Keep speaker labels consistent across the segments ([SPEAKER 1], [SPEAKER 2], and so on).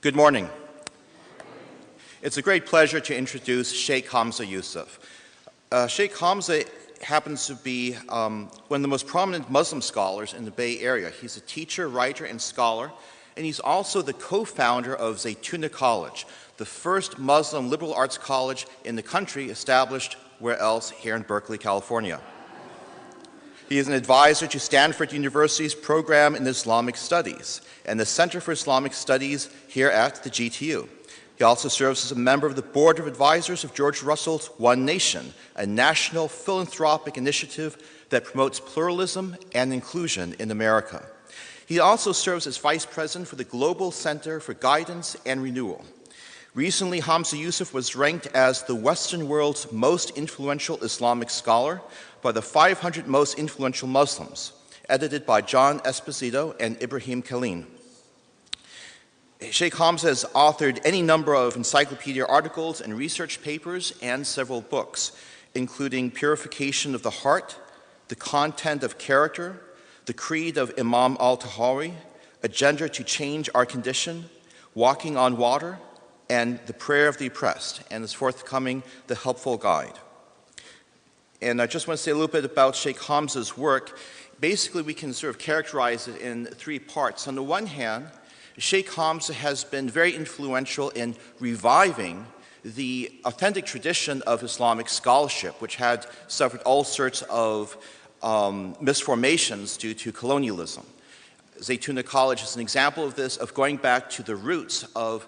[SPEAKER 1] Good morning. It's a great pleasure to introduce Shaykh Hamza Yusuf. Shaykh Hamza happens to be one of the most prominent Muslim scholars in the Bay Area. He's a teacher, writer, and scholar, and he's also the co-founder of Zaytuna College, the first Muslim liberal arts college in the country, established where else? Here in Berkeley, California. He is an advisor to Stanford University's program in Islamic Studies and the Center for Islamic Studies here at the GTU. He also serves as a member of the Board of Advisors of George Russell's One Nation, a national philanthropic initiative that promotes pluralism and inclusion in America. He also serves as Vice President for the Global Center for Guidance and Renewal. Recently, Hamza Yusuf was ranked as the Western world's most influential Islamic scholar by the 500 Most Influential Muslims, edited by John Esposito and Ibrahim Khalil. Shaykh Hamza has authored any number of encyclopedia articles and research papers and several books, including Purification of the Heart, The Content of Character, The Creed of Imam al-Tahawi, Agenda to Change Our Condition, Walking on Water, and The Prayer of the Oppressed, and is forthcoming The Helpful Guide. And I just want to say a little bit about Shaykh Hamza's work. Basically, we can sort of characterize it in three parts. On the one hand, Shaykh Hamza has been very influential in reviving the authentic tradition of Islamic scholarship, which had suffered all sorts of misformations due to colonialism. Zaytuna College is an example of this, of going back to the roots of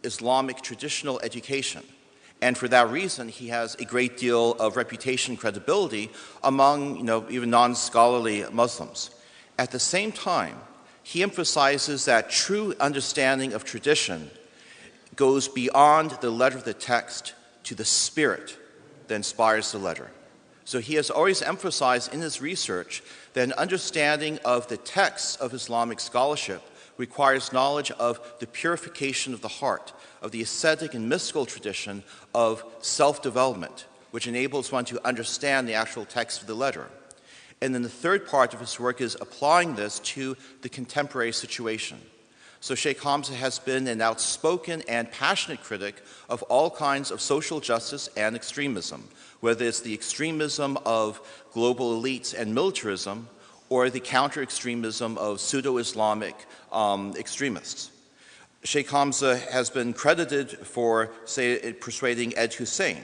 [SPEAKER 1] Islamic traditional education. And for that reason, he has a great deal of reputation and credibility among, even non-scholarly Muslims. At the same time, he emphasizes that true understanding of tradition goes beyond the letter of the text to the spirit that inspires the letter. So he has always emphasized in his research that an understanding of the texts of Islamic scholarship requires knowledge of the purification of the heart, of the ascetic and mystical tradition of self-development, which enables one to understand the actual text of the letter. And then the third part of his work is applying this to the contemporary situation. So Shaykh Hamza has been an outspoken and passionate critic of all kinds of social justice and extremism, whether it's the extremism of global elites and militarism, or the counter-extremism of pseudo-Islamic extremists. Shaykh Hamza has been credited for, say, persuading Ed Hussein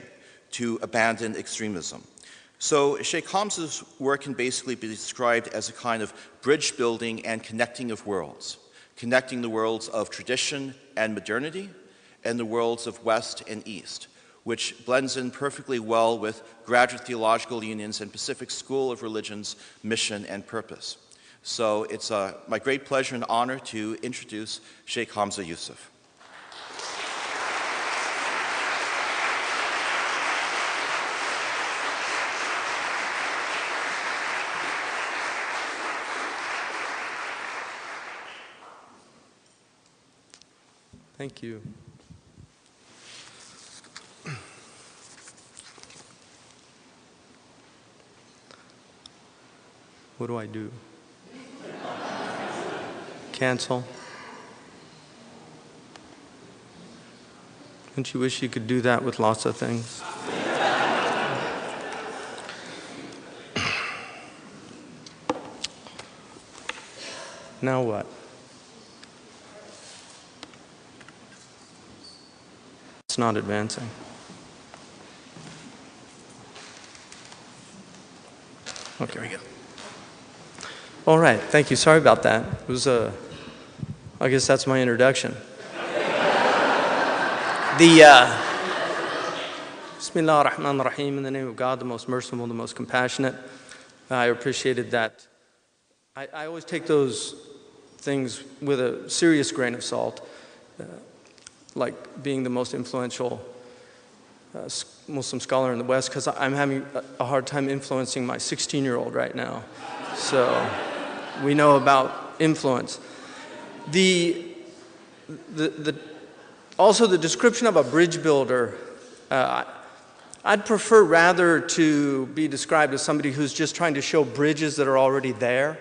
[SPEAKER 1] to abandon extremism. So Shaykh Hamza's work can basically be described as a kind of bridge building and connecting of worlds, connecting the worlds of tradition and modernity and the worlds of West and East, which blends in perfectly well with Graduate Theological Union's and Pacific School of Religion's mission and purpose. So it's my great pleasure and honor to introduce Shaykh Hamza Yusuf.
[SPEAKER 2] Thank you. What do I do? Cancel? Don't you wish you could do that with lots of things? Now what? It's not advancing. Okay.
[SPEAKER 1] There we go.
[SPEAKER 2] All right, thank you. Sorry about that. It was I guess that's my introduction. Bismillah ar-Rahman ar-Rahim, in the name of God, the most merciful, the most compassionate. I appreciated that. I always take those things with a serious grain of salt, like being the most influential Muslim scholar in the West, because I'm having a hard time influencing my 16-year-old right now. So we know about influence. Also the description of a bridge builder, I'd prefer rather to be described as somebody who's just trying to show bridges that are already there.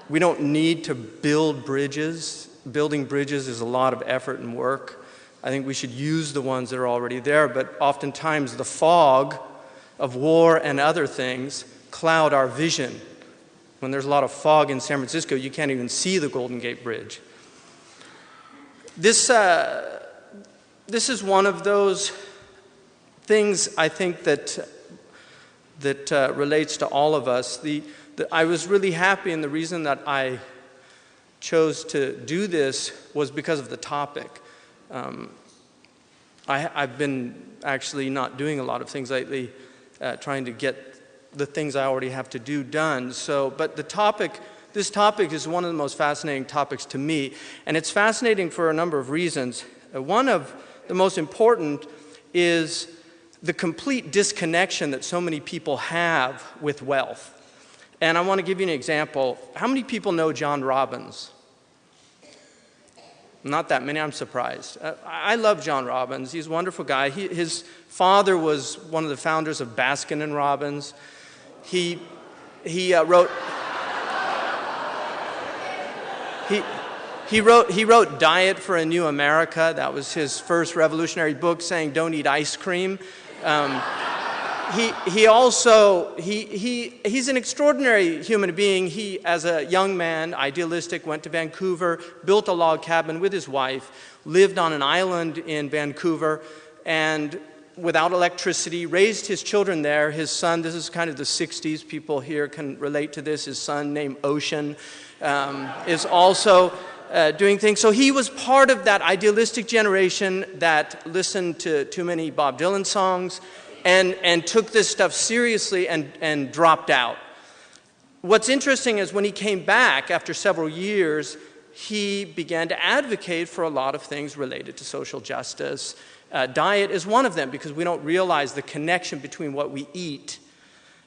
[SPEAKER 2] We don't need to build bridges. building bridges is a lot of effort and work. I think we should use the ones that are already there, but oftentimes the fog of war and other things cloud our vision. When there's a lot of fog in San Francisco, you can't even see the Golden Gate Bridge. This is one of those things I think that relates to all of us. I was really happy, and the reason that I chose to do this was because of the topic. I've been actually not doing a lot of things lately, trying to get the things I already have to do done. But this topic is one of the most fascinating topics to me, and it's fascinating for a number of reasons. One of the most important is the complete disconnection that so many people have with wealth. And I want to give you an example. How many people know John Robbins? Not that many, I'm surprised. I love John Robbins. He's a wonderful guy. His father was one of the founders of Baskin and Robbins. He wrote Diet for a New America. That was his first revolutionary book, saying don't eat ice cream. He's an extraordinary human being. He, as a young man, idealistic, went to Vancouver, built a log cabin with his wife, lived on an island in Vancouver, and without electricity, raised his children there. His son, this is kind of the 60s, people here can relate to this, his son named Ocean is also doing things. So he was part of that idealistic generation that listened to too many Bob Dylan songs and took this stuff seriously and dropped out. What's interesting is when he came back after several years, he began to advocate for a lot of things related to social justice. Diet is one of them, because we don't realize the connection between what we eat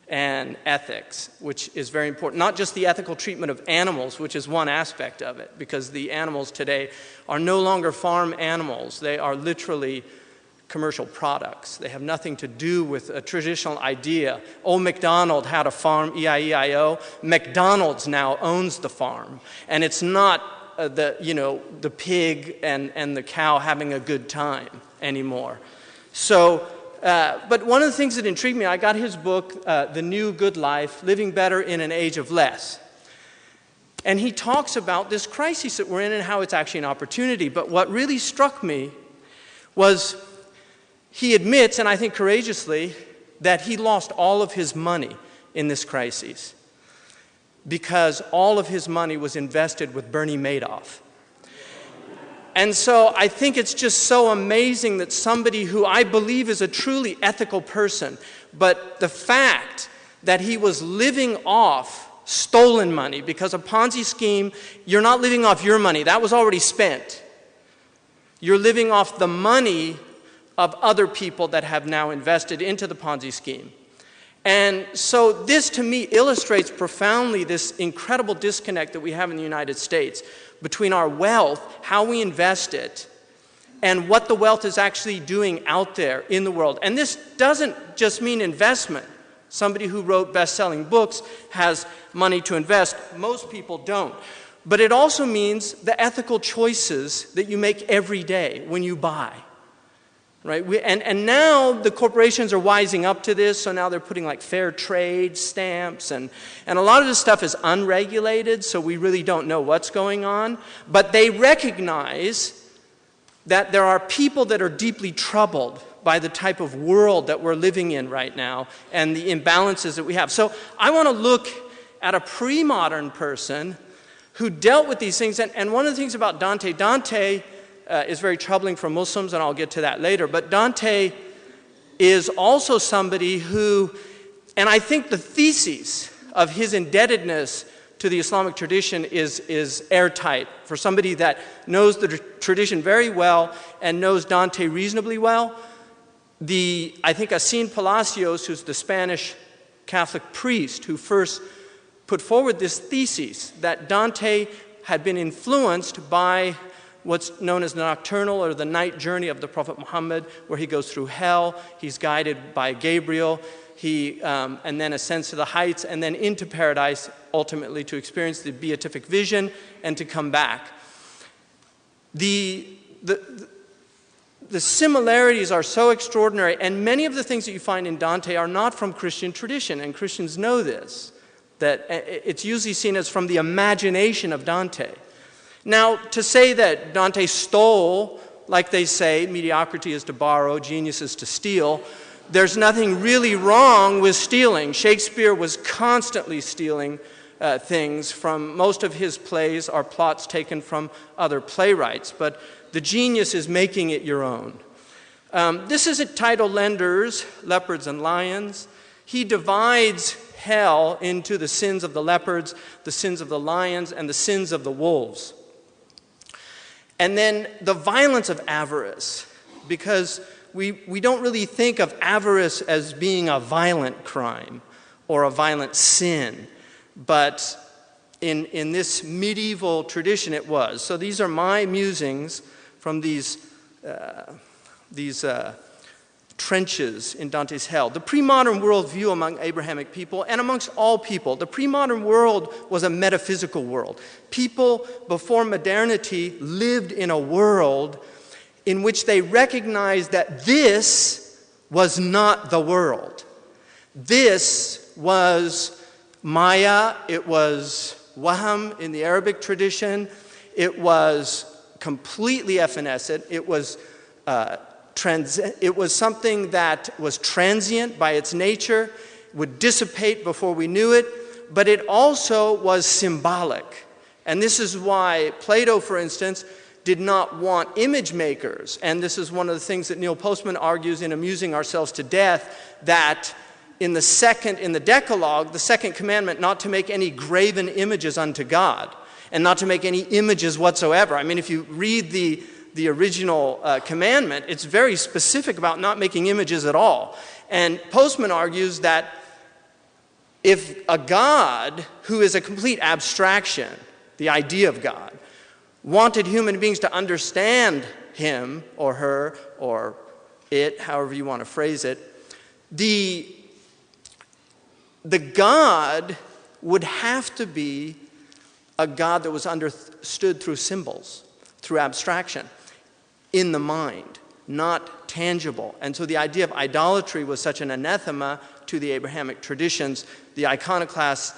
[SPEAKER 2] and ethics, which is very important. Not just the ethical treatment of animals, which is one aspect of it, because the animals today are no longer farm animals. They are literally commercial products. They have nothing to do with a traditional idea. Old MacDonald had a farm, E-I-E-I-O. McDonald's now owns the farm. And it's not the pig and the cow having a good time anymore. So, but one of the things that intrigued me, I got his book, The New Good Life, Living Better in an Age of Less. And he talks about this crisis that we're in and how it's actually an opportunity. But what really struck me was he admits, and I think courageously, that he lost all of his money in this crisis because all of his money was invested with Bernie Madoff. And so I think it's just so amazing that somebody who I believe is a truly ethical person, but the fact that he was living off stolen money, because a Ponzi scheme, you're not living off your money. That was already spent. You're living off the money of other people that have now invested into the Ponzi scheme. And so this, to me, illustrates profoundly this incredible disconnect that we have in the United States between our wealth, how we invest it, and what the wealth is actually doing out there in the world. And this doesn't just mean investment. Somebody who wrote best-selling books has money to invest. Most people don't. But it also means the ethical choices that you make every day when you buy. Right? And now the corporations are wising up to this, so now they're putting like fair trade stamps, and a lot of this stuff is unregulated, so we really don't know what's going on. But they recognize that there are people that are deeply troubled by the type of world that we're living in right now and the imbalances that we have. So I want to look at a pre-modern person who dealt with these things. And one of the things about Dante is very troubling for Muslims, and I'll get to that later. But Dante is also somebody who, and I think the thesis of his indebtedness to the Islamic tradition is airtight. For somebody that knows the tradition very well and knows Dante reasonably well, I think Asín Palacios, who's the Spanish Catholic priest who first put forward this thesis that Dante had been influenced by what's known as the nocturnal or the night journey of the Prophet Muhammad, where he goes through hell, he's guided by Gabriel, and then ascends to the heights and then into paradise, ultimately to experience the beatific vision and to come back. The similarities are so extraordinary, and many of the things that you find in Dante are not from Christian tradition, and Christians know this, that it's usually seen as from the imagination of Dante. Now, to say that Dante stole, like they say, mediocrity is to borrow, genius is to steal, there's nothing really wrong with stealing. Shakespeare was constantly stealing things from most of his plays are plots taken from other playwrights, but the genius is making it your own. This is titled Leopards and Lions. He divides hell into the sins of the leopards, the sins of the lions, and the sins of the wolves. And then the violence of avarice, because we don't really think of avarice as being a violent crime or a violent sin, but in this medieval tradition it was. So these are my musings from these trenches in Dante's hell. The pre-modern worldview among Abrahamic people and amongst all people. The pre-modern world was a metaphysical world. People before modernity lived in a world in which they recognized that this was not the world. This was Maya, it was Waham in the Arabic tradition, it was completely evanescent, it was something that was transient by its nature, would dissipate before we knew it, but it also was symbolic. And this is why Plato, for instance, did not want image makers. And this is one of the things that Neil Postman argues in Amusing Ourselves to Death, that in the Decalogue, the second commandment, not to make any graven images unto God, and not to make any images whatsoever. I mean, if you read the original commandment, it's very specific about not making images at all. And Postman argues that if a God who is a complete abstraction, the idea of God, wanted human beings to understand him or her or it, however you want to phrase it, the God would have to be a God that was understood through symbols, through abstraction, in the mind, not tangible. And so the idea of idolatry was such an anathema to the Abrahamic traditions. The iconoclasts,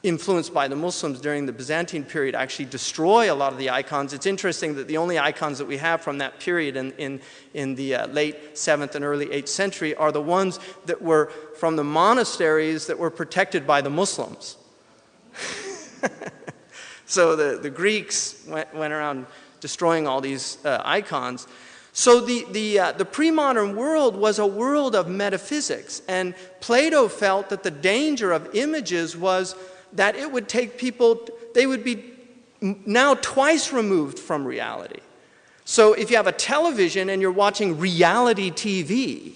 [SPEAKER 2] influenced by the Muslims during the Byzantine period, actually destroy a lot of the icons. It's interesting that the only icons that we have from that period in the late 7th and early 8th century are the ones that were from the monasteries that were protected by the Muslims. So the Greeks went around destroying all these icons. So the pre-modern world was a world of metaphysics, and Plato felt that the danger of images was that it would take people, they would be now twice removed from reality. So if you have a television and you're watching reality TV,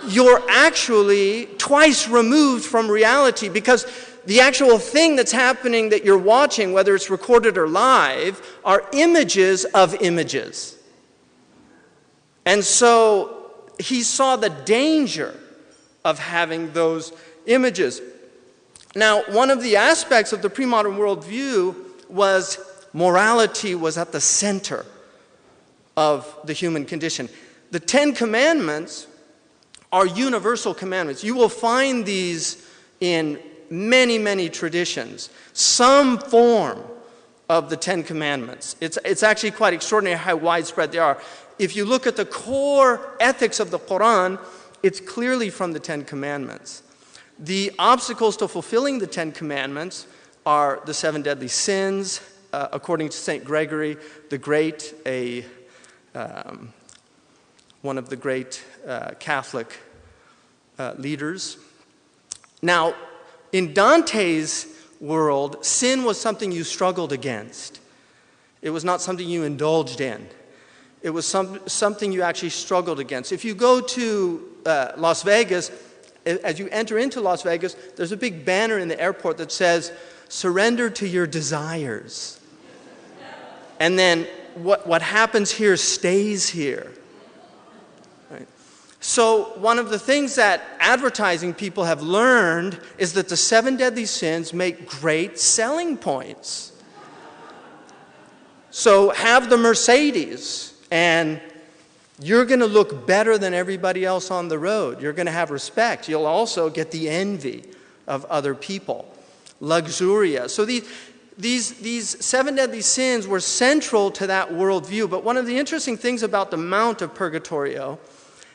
[SPEAKER 2] you're actually twice removed from reality, because the actual thing that's happening that you're watching, whether it's recorded or live, are images of images. And so he saw the danger of having those images. Now, one of the aspects of the pre-modern worldview was morality was at the center of the human condition. The 10 Commandments are universal commandments. You will find these in many, many traditions, some form of the 10 Commandments. It's actually quite extraordinary how widespread they are. If you look at the core ethics of the Quran, it's clearly from the 10 Commandments. The obstacles to fulfilling the 10 Commandments are the 7 deadly sins, according to St. Gregory the Great, one of the great Catholic leaders. Now, in Dante's world, sin was something you struggled against. It was not something you indulged in. It was something you actually struggled against. If you go to Las Vegas, as you enter into Las Vegas, there's a big banner in the airport that says, "Surrender to your desires." And then what happens here stays here. Right? So one of the things that advertising people have learned is that the 7 deadly sins make great selling points. So have the Mercedes, and you're going to look better than everybody else on the road. You're going to have respect. You'll also get the envy of other people. Luxuria. So these 7 deadly sins were central to that worldview. But one of the interesting things about the Mount of Purgatorio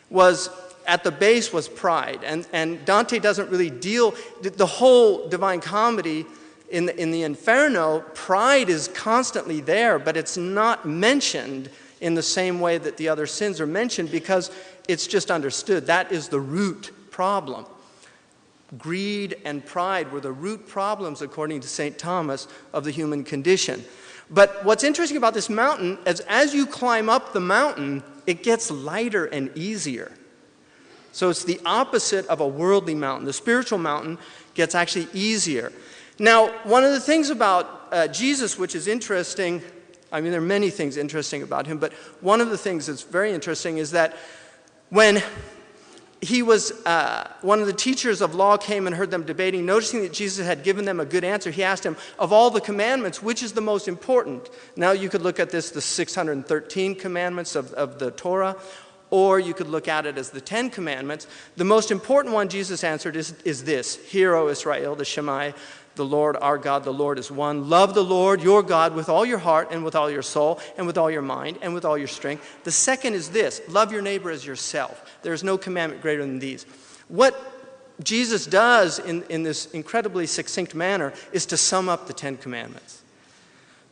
[SPEAKER 2] was at the base was pride. And Dante doesn't really deal, the whole Divine Comedy in the Inferno, pride is constantly there, but it's not mentioned in the same way that the other sins are mentioned because it's just understood. That is the root problem. Greed and pride were the root problems, according to St. Thomas, of the human condition. But what's interesting about this mountain is as you climb up the mountain, it gets lighter and easier. So it's the opposite of a worldly mountain. The spiritual mountain gets actually easier. Now, one of the things about Jesus, which is interesting, I mean, there are many things interesting about him, but one of the things that's very interesting is that when he was, one of the teachers of law came and heard them debating, noticing that Jesus had given them a good answer, he asked him, of all the commandments, which is the most important? Now you could look at this, the 613 commandments of the Torah, or you could look at it as the 10 commandments. The most important one, Jesus answered, is this: Hear, O Israel, the Shema, the Lord our God, the Lord is one. Love the Lord your God with all your heart and with all your soul and with all your mind and with all your strength. The second is this: love your neighbor as yourself. There is no commandment greater than these. What Jesus does in this incredibly succinct manner is to sum up the 10 commandments.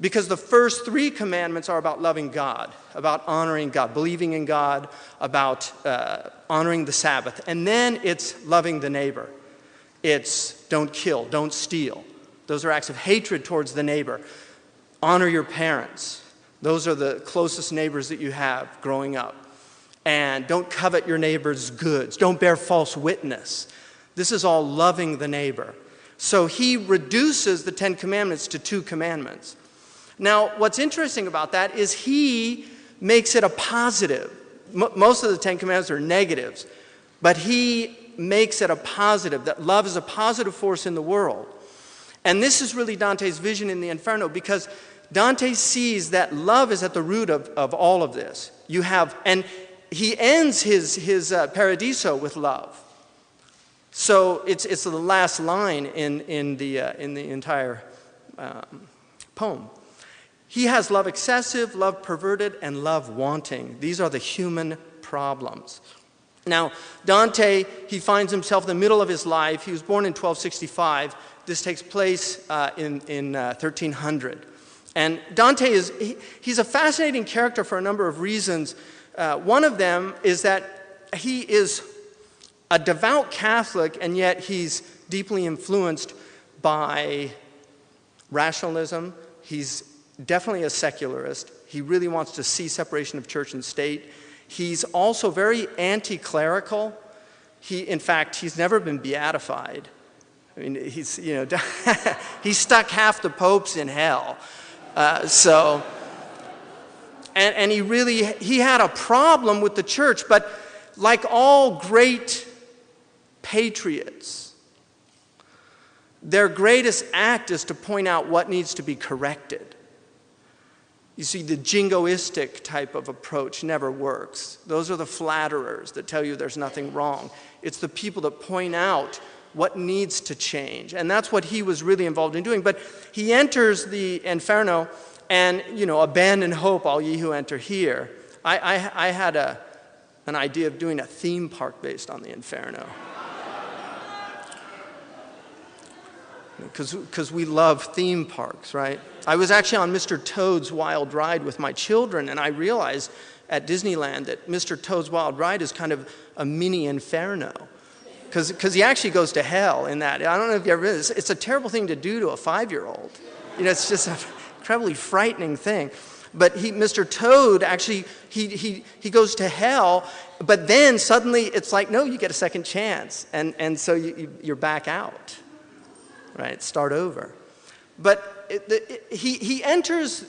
[SPEAKER 2] Because the first 3 commandments are about loving God, about honoring God, believing in God, about honoring the Sabbath. And then it's loving the neighbor. It's don't kill, don't steal. Those are acts of hatred towards the neighbor. Honor your parents. Those are the closest neighbors that you have growing up. And don't covet your neighbor's goods. Don't bear false witness. This is all loving the neighbor. So he reduces the 10 commandments to 2 commandments. Now, what's interesting about that is he makes it a positive. Most of the 10 commandments are negatives, but he makes it a positive, that love is a positive force in the world. And this is really Dante's vision in the Inferno, because Dante sees that love is at the root of all of this. You have, and he ends his Paradiso with love. So it's the last line in the entire poem. He has love excessive, love perverted, and love wanting. These are the human problems. Now, Dante, he finds himself in the middle of his life. He was born in 1265. This takes place in 1300. And Dante he's a fascinating character for a number of reasons. One of them is that he is a devout Catholic, and yet he's deeply influenced by rationalism. He's definitely a secularist. He really wants to see separation of church and state. He's also very anti-clerical. In fact, he's never been beatified. I mean, he stuck half the popes in hell. And he had a problem with the church, but like all great patriots, their greatest act is to point out what needs to be corrected. You see, the jingoistic type of approach never works. Those are the flatterers that tell you there's nothing wrong. It's the people that point out what needs to change. And that's what he was really involved in doing. But he enters the Inferno and, abandon hope, all ye who enter here. I had an idea of doing a theme park based on the Inferno. Because we love theme parks, right? I was actually on Mr. Toad's Wild Ride with my children, and I realized at Disneyland that Mr. Toad's Wild Ride is kind of a mini Inferno. Because he actually goes to hell in that. I don't know if you ever read this. It's a terrible thing to do to a 5-year-old. It's just an incredibly frightening thing. But Mr. Toad actually, he goes to hell, but then suddenly it's like, no, you get a second chance. And so you're back out. Right, start over. But he enters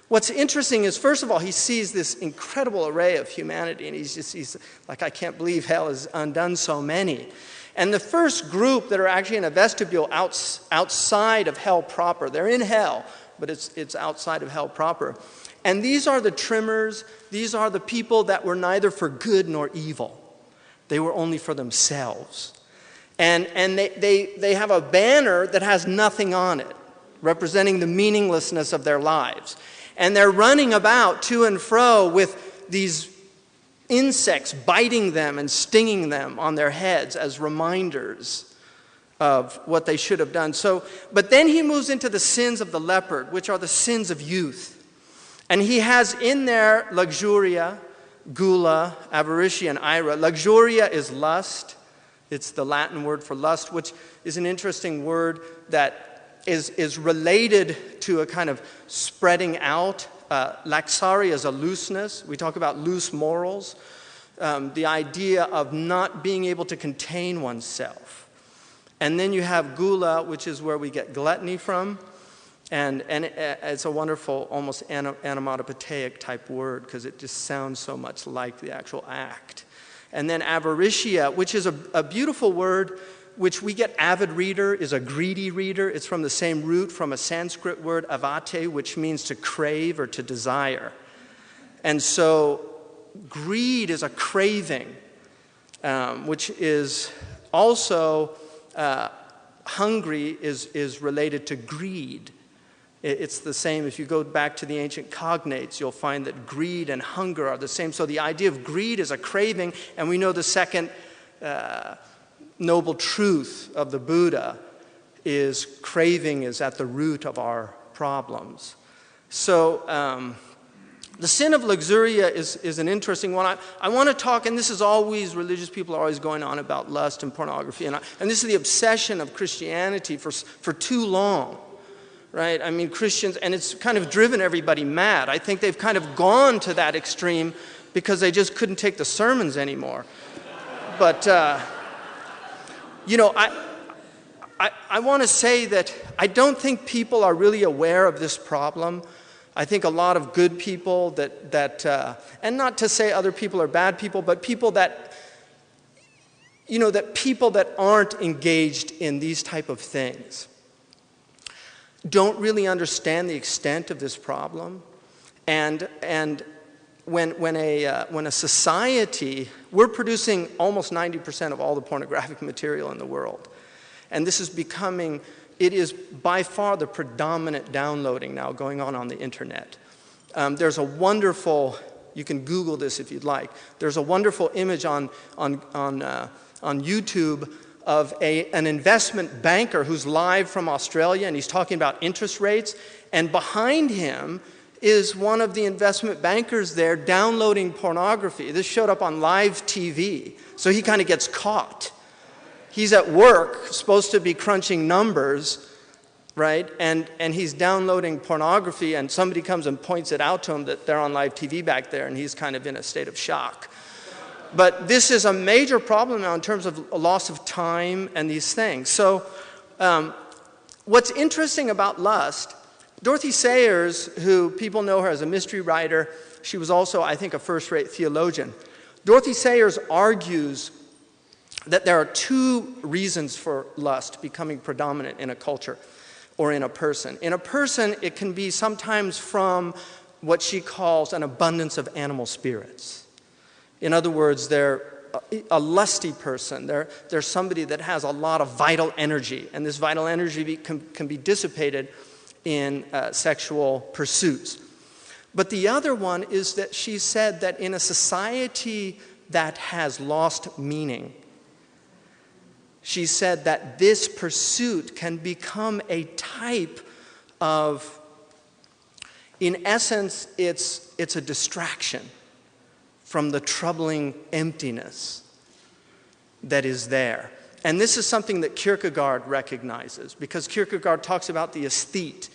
[SPEAKER 2] what's interesting is, first of all, he sees this incredible array of humanity, and he's like, I can't believe hell has undone so many. And the first group that are actually in a vestibule outside of hell proper, they're in hell, but it's outside of hell proper. And these are the trimmers. These are the people that were neither for good nor evil. They were only for themselves. And they have a banner that has nothing on it, representing the meaninglessness of their lives. And they're running about to and fro with these insects biting them and stinging them on their heads as reminders of what they should have done. But then he moves into the sins of the leopard, which are the sins of youth. And he has in there luxuria, gula, avaritia, and ira. Luxuria is lust. It's the Latin word for lust, which is an interesting word that is related to a kind of spreading out. Laxari is a looseness. We talk about loose morals. The idea of not being able to contain oneself. And then you have gula, which is where we get gluttony from. And it's a wonderful, almost onomatopoeic type word because it just sounds so much like the actual act. And then avaritia, which is a beautiful word, which we get avid reader, is a greedy reader. It's from the same root from a Sanskrit word, avate, which means to crave or to desire. And so greed is a craving, which is also hungry is related to greed. It's the same. If you go back to the ancient cognates, you'll find that greed and hunger are the same. So the idea of greed is a craving, and we know the second noble truth of the Buddha is craving is at the root of our problems. So the sin of luxuria is an interesting one. I want to talk, and this is always, religious people are always going on about lust and pornography, and this is the obsession of Christianity for too long. Right? I mean, Christians, and it's kind of driven everybody mad. I think they've kind of gone to that extreme because they just couldn't take the sermons anymore. But, you know, I want to say that I don't think people are really aware of this problem. I think a lot of good people and not to say other people are bad people, but people that, you know, that people that aren't engaged in these type of things don't really understand the extent of this problem, and when a society, we're producing almost 90% of all the pornographic material in the world, and this is becoming, it is by far the predominant downloading now going on the internet. There's a wonderful, you can Google this if you'd like. There's a wonderful image on YouTube of an investment banker who's live from Australia, and he's talking about interest rates, and behind him is one of the investment bankers there downloading pornography. This showed up on live TV, so he kind of gets caught. He's at work, supposed to be crunching numbers, right? And he's downloading pornography, and somebody comes and points it out to him that they're on live TV back there, and he's kind of in a state of shock. But this is a major problem now in terms of a loss of time and these things. So what's interesting about lust, Dorothy Sayers, who people know her as a mystery writer, she was also, I think, a first-rate theologian. Dorothy Sayers argues that there are two reasons for lust becoming predominant in a culture or in a person. In a person, it can be sometimes from what she calls an abundance of animal spirits. In other words, they're a lusty person. They're somebody that has a lot of vital energy, and this vital energy can be dissipated in sexual pursuits. But the other one is that she said that in a society that has lost meaning, she said that this pursuit can become a type of, in essence, it's a distraction from the troubling emptiness that is there. And this is something that Kierkegaard recognizes, because Kierkegaard talks about the aesthete,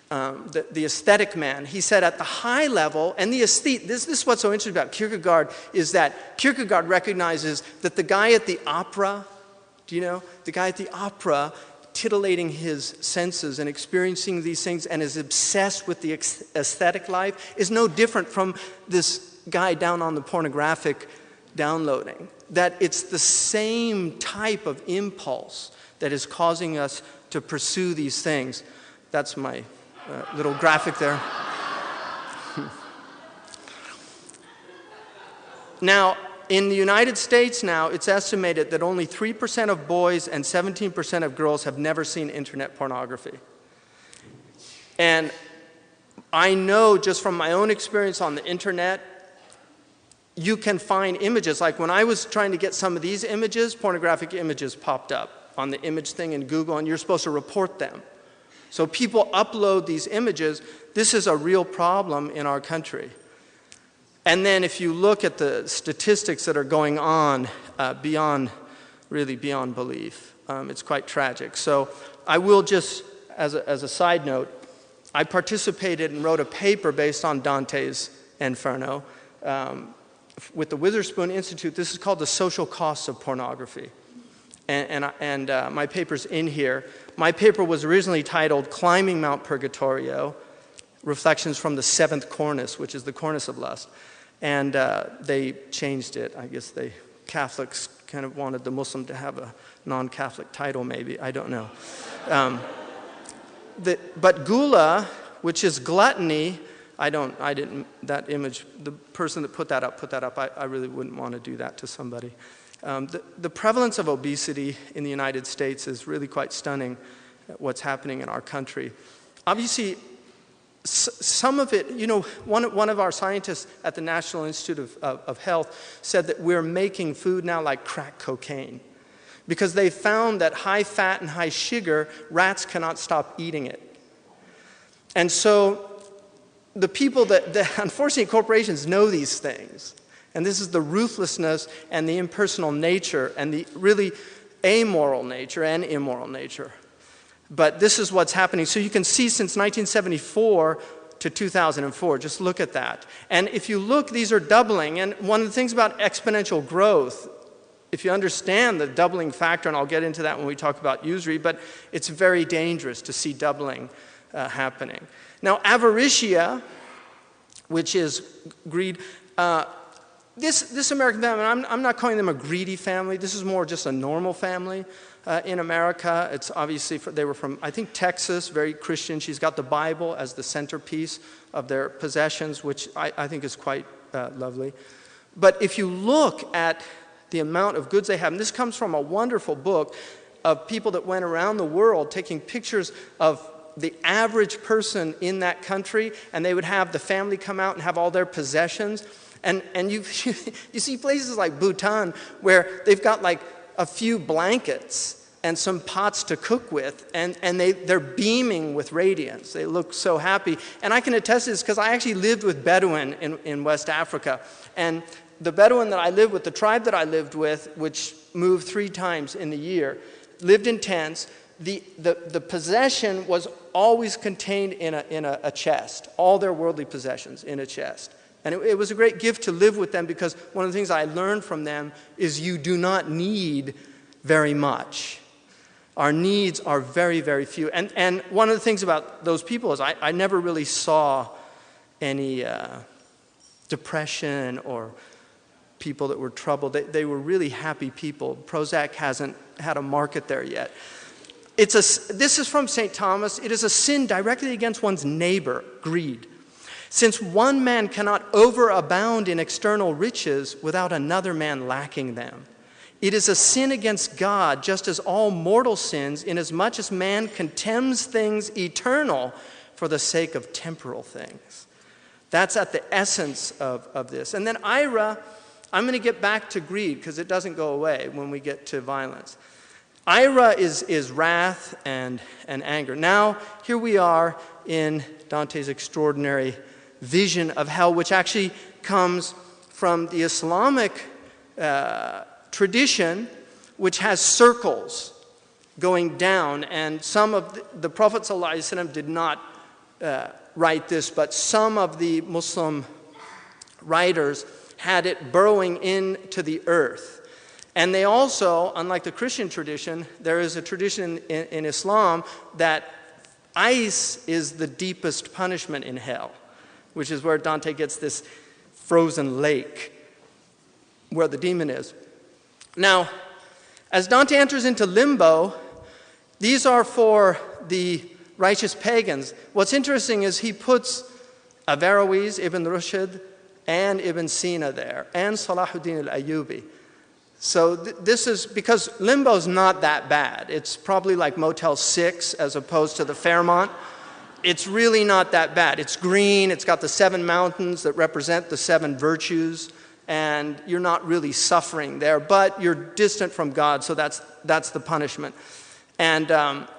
[SPEAKER 2] the aesthetic man. He said at the high level, and the aesthete, this is what's so interesting about Kierkegaard, is that Kierkegaard recognizes that the guy at the opera, do you know? The guy at the opera, titillating his senses and experiencing these things and is obsessed with the aesthetic life, is no different from this guy down on the pornographic downloading. That it's the same type of impulse that is causing us to pursue these things. That's my little graphic there. Now, in the United States now, it's estimated that only 3% of boys and 17% of girls have never seen internet pornography. And I know just from my own experience on the internet, you can find images. Like when I was trying to get some of these images, pornographic images popped up on the image thing in Google, and you're supposed to report them. So people upload these images. This is a real problem in our country. And then if you look at the statistics that are going on beyond belief, it's quite tragic. So I will just, as a side note, I participated and wrote a paper based on Dante's Inferno with the Witherspoon Institute. This is called The Social Costs of Pornography. And my paper's in here. My paper was originally titled Climbing Mount Purgatorio, Reflections from the Seventh Cornice, which is the cornice of lust. And they changed it. I guess Catholics kind of wanted the Muslim to have a non-Catholic title, maybe. I don't know. But gula, which is gluttony, that image, the person that put that up, I really wouldn't want to do that to somebody. The prevalence of obesity in the United States is really quite stunning, what's happening in our country. Obviously, some of it, one of our scientists at the National Institute of Health said that we're making food now like crack cocaine because they found that high fat and high sugar, rats cannot stop eating it. And so the people that unfortunately corporations know these things. And this is the ruthlessness and the impersonal nature and the really amoral nature and immoral nature. But this is what's happening. So you can see since 1974 to 2004, just look at that. And if you look, these are doubling. And one of the things about exponential growth, if you understand the doubling factor, and I'll get into that when we talk about usury, but it's very dangerous to see doubling happening. Now, avaritia, which is greed, this American family, I'm not calling them a greedy family. This is more just a normal family in America. It's obviously, they were from, I think, Texas, very Christian. She's got the Bible as the centerpiece of their possessions, which I think is quite lovely. But if you look at the amount of goods they have, and this comes from a wonderful book of people that went around the world taking pictures of the average person in that country, and they would have the family come out and have all their possessions. And you see places like Bhutan where they've got like a few blankets and some pots to cook with, and they're beaming with radiance. They look so happy. And I can attest to this because I actually lived with Bedouin in West Africa. And the Bedouin that I lived with, the tribe that I lived with, which moved 3 times in the year, lived in tents. The possession was always contained in a chest, all their worldly possessions in a chest. And it was a great gift to live with them because one of the things I learned from them is you do not need very much. Our needs are very, very few. And one of the things about those people is I never really saw any depression or people that were troubled. They were really happy people. Prozac hasn't had a market there yet. This is from St. Thomas. It is a sin directly against one's neighbor, greed. Since one man cannot overabound in external riches without another man lacking them. It is a sin against God, just as all mortal sins, inasmuch as man contemns things eternal for the sake of temporal things. That's at the essence of this. And then ira, I'm going to get back to greed because it doesn't go away when we get to violence. Ira is wrath and anger. Now, here we are in Dante's extraordinary vision of hell, which actually comes from the Islamic tradition, which has circles going down. And some of the Prophet ﷺ did not write this, but some of the Muslim writers had it burrowing into the earth. And they also, unlike the Christian tradition, there is a tradition in Islam that ice is the deepest punishment in hell, which is where Dante gets this frozen lake where the demon is. Now, as Dante enters into limbo, these are for the righteous pagans. What's interesting is he puts Averroes, Ibn Rushd, and Ibn Sina there, and Salahuddin al-Ayyubi. So this is, because limbo's not that bad. It's probably like Motel 6 as opposed to the Fairmont. It's really not that bad. It's green, it's got the 7 mountains that represent the 7 virtues, and you're not really suffering there, but you're distant from God, so that's the punishment. And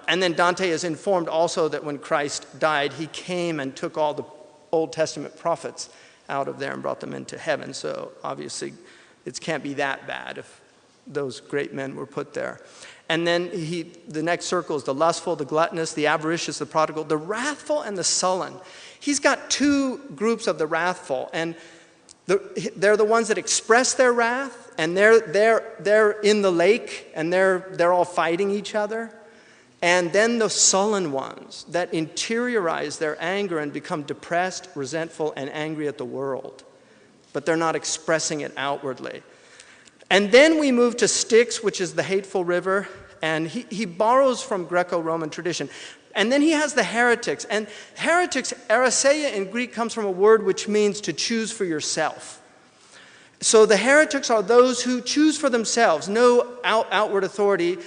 [SPEAKER 2] then Dante is informed also that when Christ died, he came and took all the Old Testament prophets out of there and brought them into heaven. So obviously it can't be that bad if those great men were put there. And then the next circle is the lustful, the gluttonous, the avaricious, the prodigal, the wrathful, and the sullen. He's got 2 groups of the wrathful, and they're the ones that express their wrath, and they're in the lake, and they're all fighting each other. And then the sullen ones that interiorize their anger and become depressed, resentful, and angry at the world. But they're not expressing it outwardly. And then we move to Styx, which is the hateful river, and he borrows from Greco-Roman tradition. And then he has the heretics. And heretics, eriseia in Greek, comes from a word which means to choose for yourself. So the heretics are those who choose for themselves, no outward authority.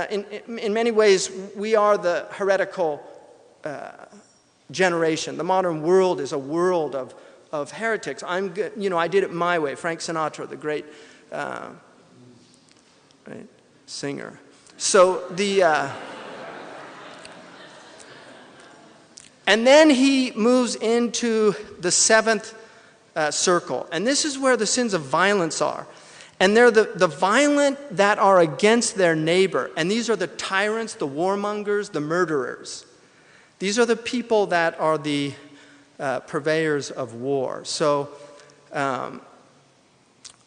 [SPEAKER 2] In many ways, we are the heretical generation. The modern world is a world of heretics. I did it my way. Frank Sinatra, the great singer. So and then he moves into the 7th circle. And this is where the sins of violence are. And they're the violent that are against their neighbor. And these are the tyrants, the warmongers, the murderers. These are the people that are the purveyors of war. So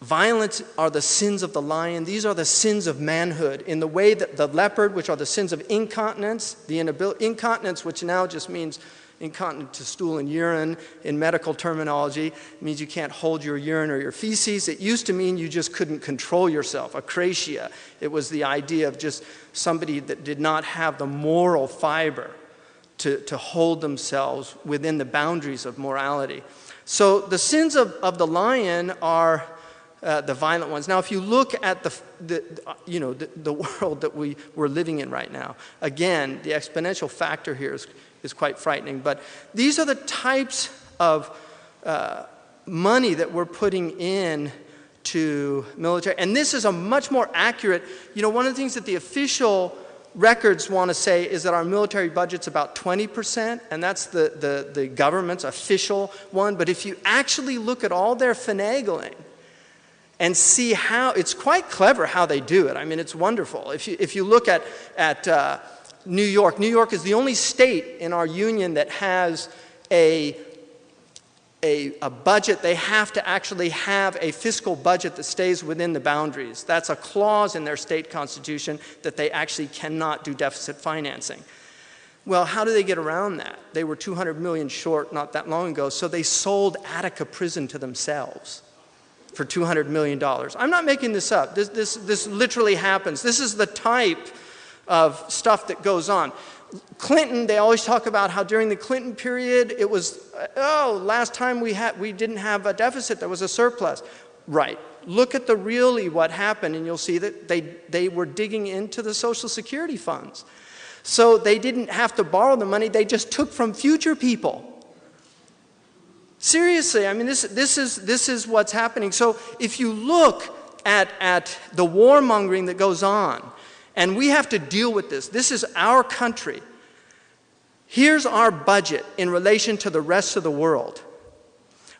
[SPEAKER 2] violence are the sins of the lion. These are the sins of manhood in the way that the leopard, which are the sins of incontinence, incontinence, which now just means incontinent to stool and urine in medical terminology. It means you can't hold your urine or your feces. It used to mean you just couldn't control yourself, akrasia. It was the idea of just somebody that did not have the moral fiber to hold themselves within the boundaries of morality. So the sins of the lion are the violent ones. Now, if you look at the world that we're living in right now, again, the exponential factor here is quite frightening. But these are the types of money that we're putting in to military. And this is a much more accurate, one of the things that the official records want to say is that our military budget's about 20%, and that's the government's official one. But if you actually look at all their finagling and see how, it's quite clever how they do it. I mean, it's wonderful. If you look at New York is the only state in our union that has a budget. They have to actually have a fiscal budget that stays within the boundaries. That's a clause in their state constitution that they actually cannot do deficit financing. Well, how do they get around that? They were $200 million short not that long ago, so they sold Attica Prison to themselves for $200 million. I'm not making this up. This literally happens. This is the type of stuff that goes on. Clinton, they always talk about how during the Clinton period, it was, last time we didn't have a deficit, there was a surplus. Right. Look at really what happened, and you'll see that they were digging into the Social Security funds. So they didn't have to borrow the money, they just took from future people. Seriously, I mean, this is what's happening. So if you look at the warmongering that goes on, and we have to deal with this. This is our country. Here's our budget in relation to the rest of the world.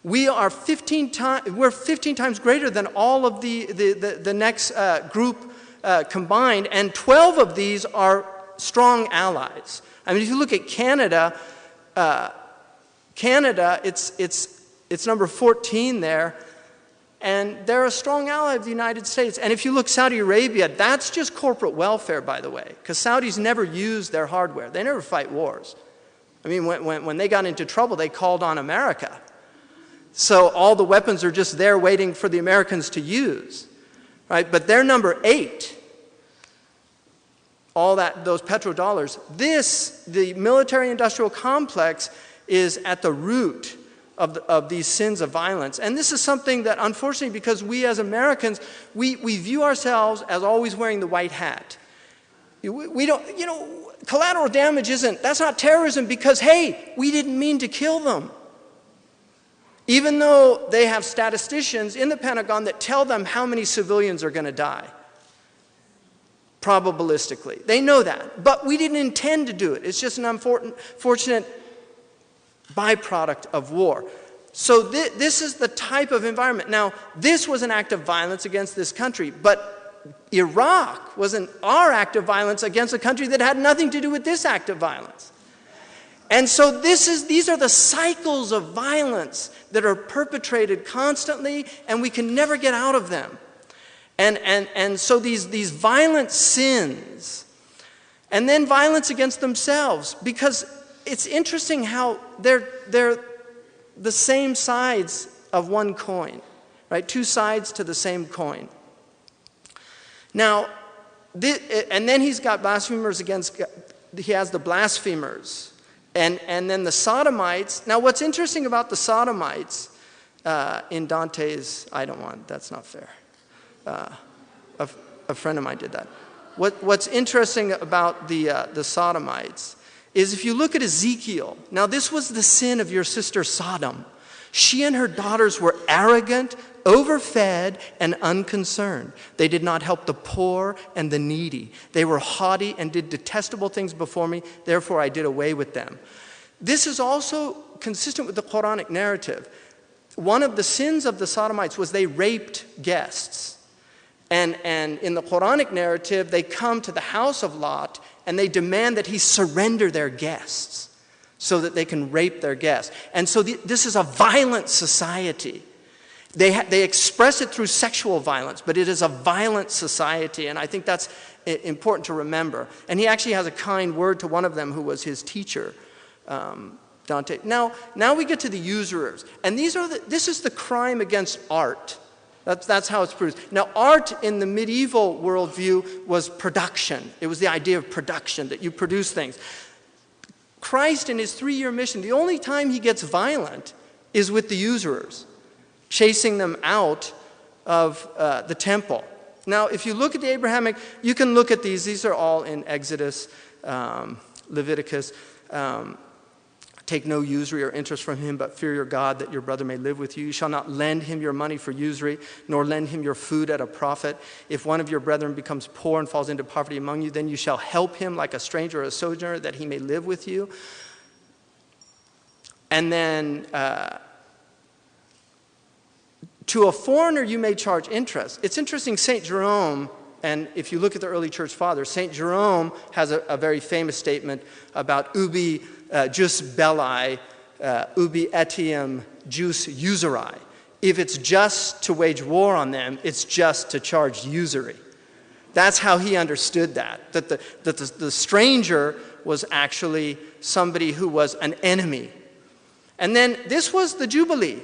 [SPEAKER 2] We're 15 times greater than all of the next group combined, and 12 of these are strong allies. I mean, if you look at Canada, it's number 14 there. And they're a strong ally of the United States. And if you look Saudi Arabia, that's just corporate welfare, by the way, because Saudis never use their hardware. They never fight wars. I mean, when they got into trouble, they called on America. So all the weapons are just there waiting for the Americans to use, right? But they're number 8. all those petrodollars. The military-industrial complex, is at the root of these sins of violence. And this is something that, unfortunately, because we as Americans, we view ourselves as always wearing the white hat. We don't, collateral damage that's not terrorism because, hey, we didn't mean to kill them. Even though they have statisticians in the Pentagon that tell them how many civilians are going to die, probabilistically. They know that. But we didn't intend to do it. It's just an unfortunate byproduct of war. So this is the type of environment. Now, this was an act of violence against this country, but Iraq was our act of violence against a country that had nothing to do with this act of violence. And so these are the cycles of violence that are perpetrated constantly, and we can never get out of them. And so these violent sins, and then violence against themselves, because it's interesting how they're the same sides of one coin, right? Two sides to the same coin. Now, and then he's got blasphemers against, he has the blasphemers. And then the sodomites. Now, what's interesting about the sodomites in Dante's, that's not fair. A friend of mine did that. What's interesting about the sodomites is if you look at Ezekiel. Now, this was the sin of your sister Sodom. She and her daughters were arrogant, overfed, and unconcerned. They did not help the poor and the needy. They were haughty and did detestable things before me. Therefore, I did away with them. This is also consistent with the Quranic narrative. One of the sins of the Sodomites was they raped guests. And in the Quranic narrative, they come to the house of Lot and they demand that he surrender their guests so that they can rape their guests. And so this is a violent society. They express it through sexual violence, but it is a violent society, and I think that's important to remember. And he actually has a kind word to one of them who was his teacher, Dante. Now we get to the usurers, and this is the crime against art. That's how it's produced. Now, art in the medieval worldview was production. It was the idea of production, that you produce things. Christ, in his 3-year mission, the only time he gets violent is with the usurers, chasing them out of the temple. Now, if you look at the Abrahamic, you can look at these. These are all in Exodus, Leviticus. Take no usury or interest from him, but fear your God, that your brother may live with you. You shall not lend him your money for usury, nor lend him your food at a profit. If one of your brethren becomes poor and falls into poverty among you, then you shall help him like a stranger or a sojourner, that he may live with you. And then to a foreigner you may charge interest. It's interesting, St. Jerome, and if you look at the early church fathers, St. Jerome has a very famous statement about ubi jus belli, ubi etiam jus usuri. If it's just to wage war on them, it's just to charge usury. That's how he understood that the stranger was actually somebody who was an enemy. And then this was the Jubilee,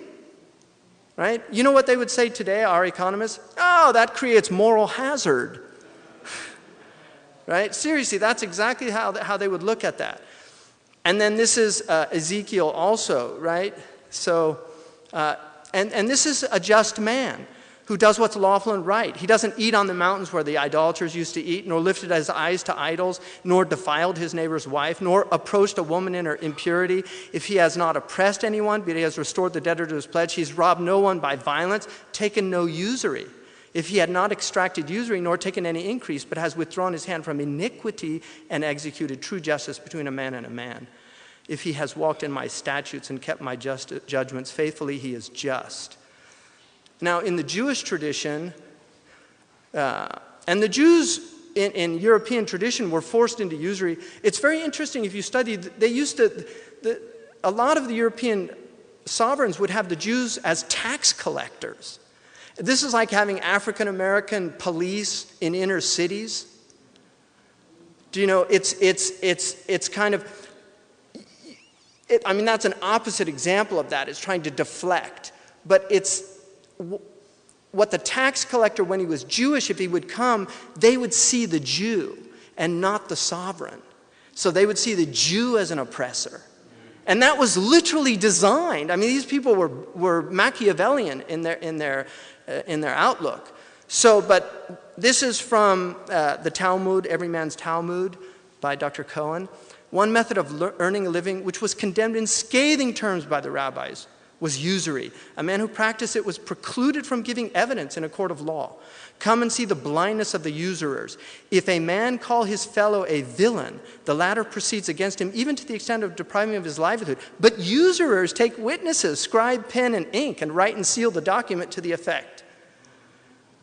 [SPEAKER 2] right? You know what they would say today, our economists? Oh, that creates moral hazard, right? Seriously, that's exactly how they would look at that. And then this is Ezekiel also, right? So, and this is a just man who does what's lawful and right. He doesn't eat on the mountains where the idolaters used to eat, nor lifted his eyes to idols, nor defiled his neighbor's wife, nor approached a woman in her impurity. If he has not oppressed anyone, but he has restored the debtor to his pledge, he's robbed no one by violence, taken no usury. If he had not extracted usury, nor taken any increase, but has withdrawn his hand from iniquity and executed true justice between a man and a man. If he has walked in my statutes and kept my judgments faithfully, he is just. Now, in the Jewish tradition, and the Jews in European tradition were forced into usury. It's very interesting if you study, a lot of the European sovereigns would have the Jews as tax collectors. This is like having African American police in inner cities. Do you know, it's kind of, I mean, that's an opposite example of that. It's trying to deflect. But it's what the tax collector, when he was Jewish, if he would come, they would see the Jew. and not the sovereign. So they would see the Jew as an oppressor. And that was literally designed. I mean, these people were Machiavellian in their outlook. So, but this is from the Talmud, Every Man's Talmud, by Dr. Cohen. One method of earning a living, which was condemned in scathing terms by the rabbis, was usury. A man who practiced it was precluded from giving evidence in a court of law. Come and see the blindness of the usurers. If a man call his fellow a villain, the latter proceeds against him, even to the extent of depriving him of his livelihood. But usurers take witnesses, scribe pen and ink, and write and seal the document to the effect.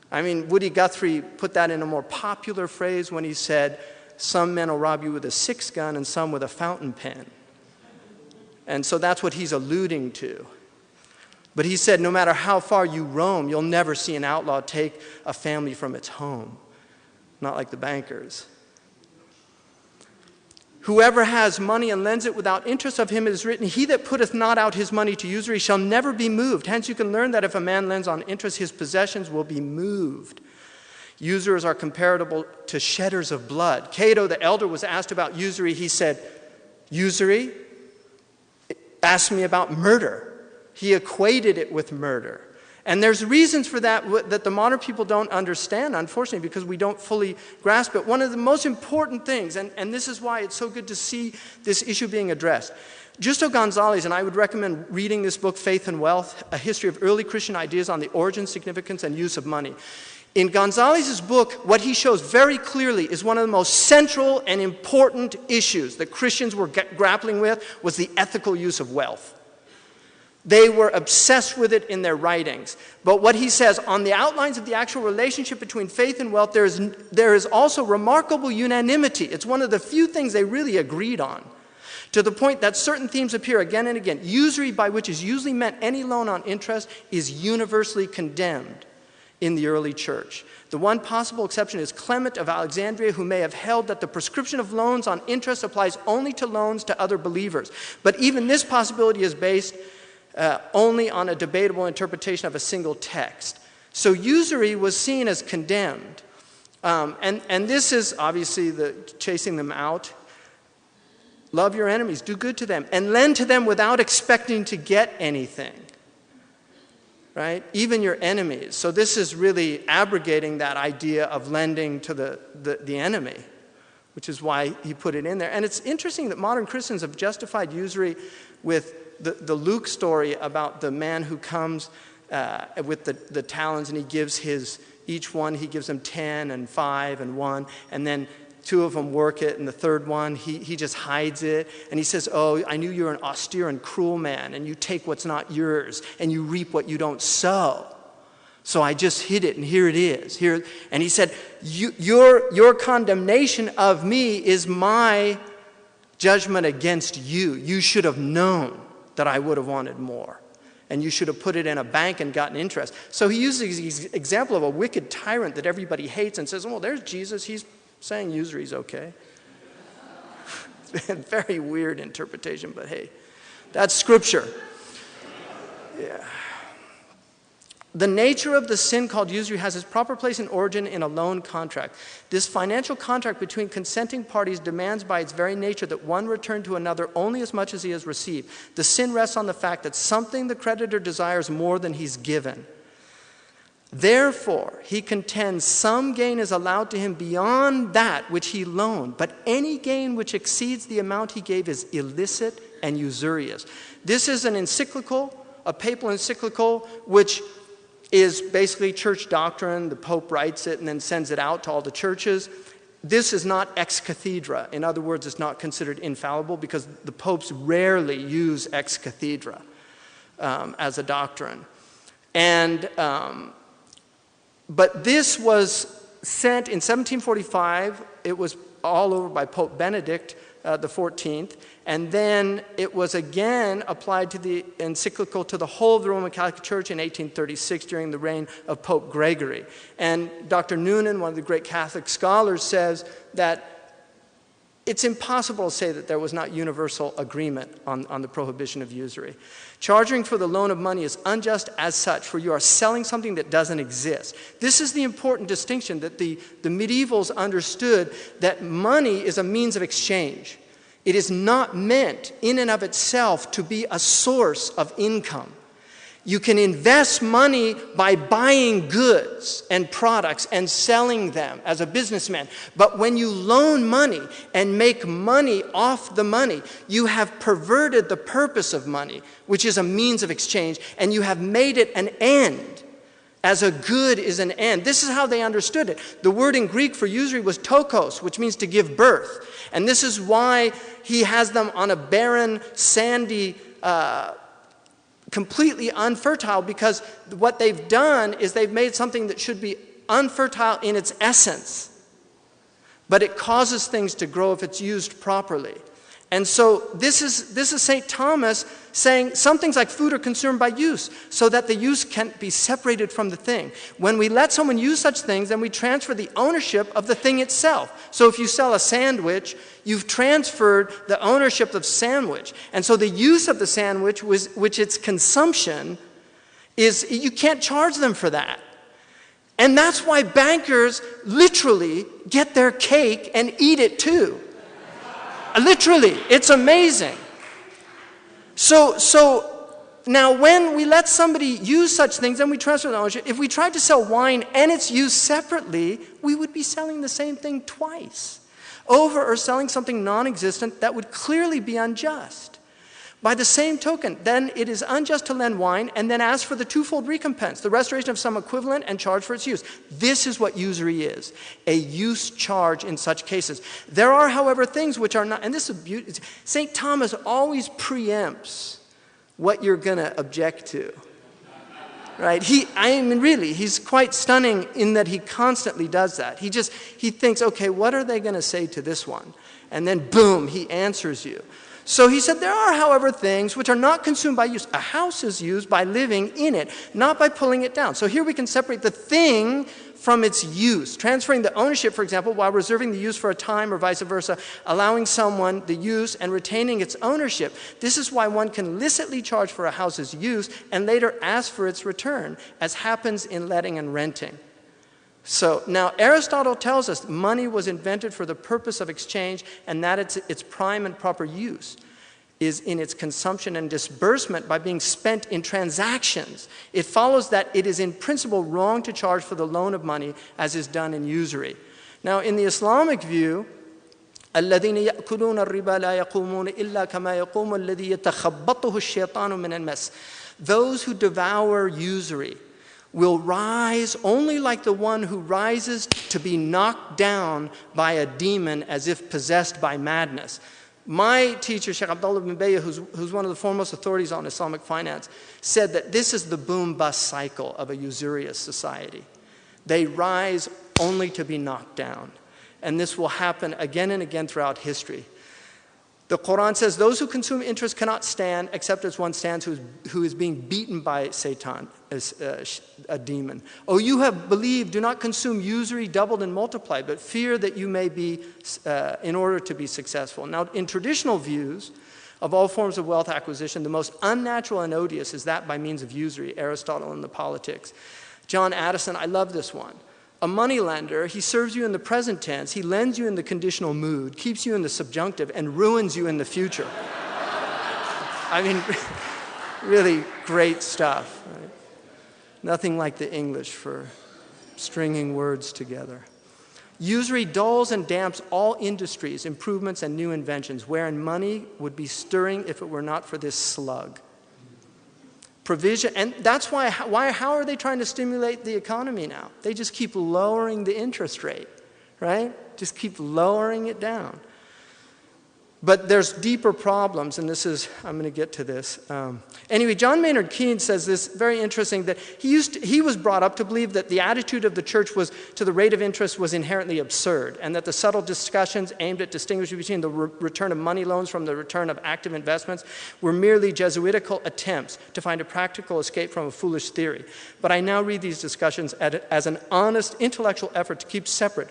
[SPEAKER 2] I mean, Woody Guthrie put that in a more popular phrase when he said, some men will rob you with a 6-gun and some with a fountain pen. And so that's what he's alluding to. But he said, no matter how far you roam, you'll never see an outlaw take a family from its home. Not like the bankers. Whoever has money and lends it without interest, of him it is written, he that putteth not out his money to usury shall never be moved. Hence you can learn that if a man lends on interest, his possessions will be moved. Usurers are comparable to shedders of blood. Cato the elder was asked about usury. He said, usury? Ask me about murder. He equated it with murder. And there's reasons for that that the modern people don't understand, unfortunately, because we don't fully grasp it. One of the most important things, and this is why it's so good to see this issue being addressed. Justo Gonzalez, and I would recommend reading this book, Faith and Wealth, A History of Early Christian Ideas on the Origin, Significance, and Use of Money. In Gonzalez's book, what he shows very clearly is one of the most central and important issues that Christians were grappling with was the ethical use of wealth. They were obsessed with it in their writings. But what he says, on the outlines of the actual relationship between faith and wealth, there is also remarkable unanimity. It's one of the few things they really agreed on, to the point that certain themes appear again and again. Usury, by which is usually meant any loan on interest, is universally condemned in the early church. The one possible exception is Clement of Alexandria, who may have held that the prescription of loans on interest applies only to loans to other believers. But even this possibility is based only on a debatable interpretation of a single text. So usury was seen as condemned. And this is obviously the chasing them out. Love your enemies, do good to them, and lend to them without expecting to get anything. Right? Even your enemies. So this is really abrogating that idea of lending to the enemy, which is why he put it in there. And it's interesting that modern Christians have justified usury with the Luke story about the man who comes with the talents, and he gives each one, he gives them 10 and 5 and 1, and then 2 of them work it, and the third one, he just hides it. And he says, oh, I knew you were an austere and cruel man, and you take what's not yours, and you reap what you don't sow. So I just hid it, and here it is. Here, and he said, your condemnation of me is my judgment against you. You should have known that I would have wanted more. And you should have put it in a bank and gotten interest. So he uses the example of a wicked tyrant that everybody hates and says, well, there's Jesus. He's saying usury is okay. It's a very weird interpretation, but hey, that's scripture. Yeah. The nature of the sin called usury has its proper place and origin in a loan contract. This financial contract between consenting parties demands by its very nature that one return to another only as much as he has received. The sin rests on the fact that something the creditor desires more than he's given. Therefore, he contends some gain is allowed to him beyond that which he loaned, but any gain which exceeds the amount he gave is illicit and usurious. This is an encyclical, a papal encyclical, which is basically church doctrine. The Pope writes it and then sends it out to all the churches. This is not ex cathedra. In other words, it's not considered infallible because the popes rarely use ex cathedra as a doctrine. And but this was sent in 1745. It was all over by Pope Benedict the 14th. And then it was again applied to the encyclical to the whole of the Roman Catholic Church in 1836 during the reign of Pope Gregory. And Dr. Noonan, one of the great Catholic scholars, says that it's impossible to say that there was not universal agreement on the prohibition of usury. Charging for the loan of money is unjust as such, for you are selling something that doesn't exist. This is the important distinction that the medievals understood, that money is a means of exchange. It is not meant in and of itself to be a source of income. You can invest money by buying goods and products and selling them as a businessman. But when you loan money and make money off the money, you have perverted the purpose of money, which is a means of exchange, and you have made it an end, as a good is an end. This is how they understood it. The word in Greek for usury was tokos, which means to give birth. And this is why he has them on a barren, sandy, completely unfertile, because what they've done is they've made something that should be unfertile in its essence, but it causes things to grow if it's used properly. And so this is St. Thomas saying some things like food are consumed by use, so that the use can be separated from the thing. When we let someone use such things, then we transfer the ownership of the thing itself. So if you sell a sandwich, you've transferred the ownership of the sandwich. And so the use of the sandwich, which its consumption, is, you can't charge them for that. And that's why bankers literally get their cake and eat it too. Literally, it's amazing. So now when we let somebody use such things, then we transfer the ownership. If we tried to sell wine and its use separately, we would be selling the same thing twice over, or selling something non-existent that would clearly be unjust. By the same token, then it is unjust to lend wine and then ask for the twofold recompense, the restoration of some equivalent and charge for its use. This is what usury is, a use charge in such cases. There are, however, things which are not, and this is beautiful. St. Thomas always preempts what you're going to object to. Right? He's quite stunning in that he constantly does that. He thinks, okay, what are they going to say to this one? And then boom, he answers you. So he said, there are, however, things which are not consumed by use. A house is used by living in it, not by pulling it down. So here we can separate the thing from its use. Transferring the ownership, for example, while reserving the use for a time or vice versa, allowing someone the use and retaining its ownership. This is why one can licitly charge for a house's use and later ask for its return, as happens in letting and renting. So now Aristotle tells us money was invented for the purpose of exchange, and that its prime and proper use is in its consumption and disbursement by being spent in transactions. It follows that it is in principle wrong to charge for the loan of money as is done in usury. Now in the Islamic view, الذين يأكلون الربا لا يقومون إلا كما يقوم الذي يتخبطه الشيطان من المس. Those who devour usury will rise only like the one who rises to be knocked down by a demon as if possessed by madness. My teacher, Shaykh Abdullah bin Bayya, who's one of the foremost authorities on Islamic finance, said that this is the boom-bust cycle of a usurious society. They rise only to be knocked down. And this will happen again and again throughout history. The Quran says, those who consume interest cannot stand except as one stands who is being beaten by Satan, as a demon. Oh, you have believed, do not consume usury doubled and multiplied, but fear that you may be, in order to be successful. Now, in traditional views of all forms of wealth acquisition, the most unnatural and odious is that by means of usury, Aristotle and the Politics. John Addison, I love this one. A moneylender, he serves you in the present tense, he lends you in the conditional mood, keeps you in the subjunctive, and ruins you in the future. I mean, really great stuff. Right? Nothing like the English for stringing words together. Usury dulls and damps all industries, improvements, and new inventions, wherein money would be stirring if it were not for this slug. Provision, and that's how are they trying to stimulate the economy now? They just keep lowering the interest rate, right? Just keep lowering it down. But there's deeper problems, and I'm going to get to this. Anyway, John Maynard Keynes says this very interesting, that he was brought up to believe that the attitude of the church was to the rate of interest was inherently absurd, and that the subtle discussions aimed at distinguishing between the return of money loans from the return of active investments were merely Jesuitical attempts to find a practical escape from a foolish theory. But I now read these discussions as an honest intellectual effort to keep separate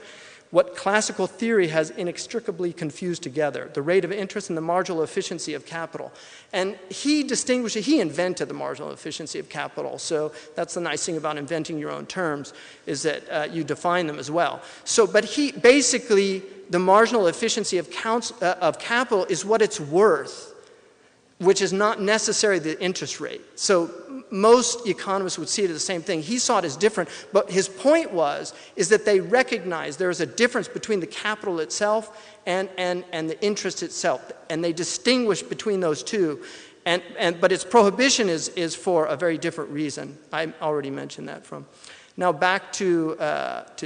[SPEAKER 2] what classical theory has inextricably confused together, the rate of interest and the marginal efficiency of capital. And he invented the marginal efficiency of capital. So that's the nice thing about inventing your own terms, is that you define them as well. So, but basically, the marginal efficiency of capital is what it's worth, which is not necessarily the interest rate. So most economists would see it as the same thing. He saw it as different, but his point is that they recognize there is a difference between the capital itself and the interest itself, and they distinguish between those two. But its prohibition is for a very different reason. I already mentioned that from. Now back to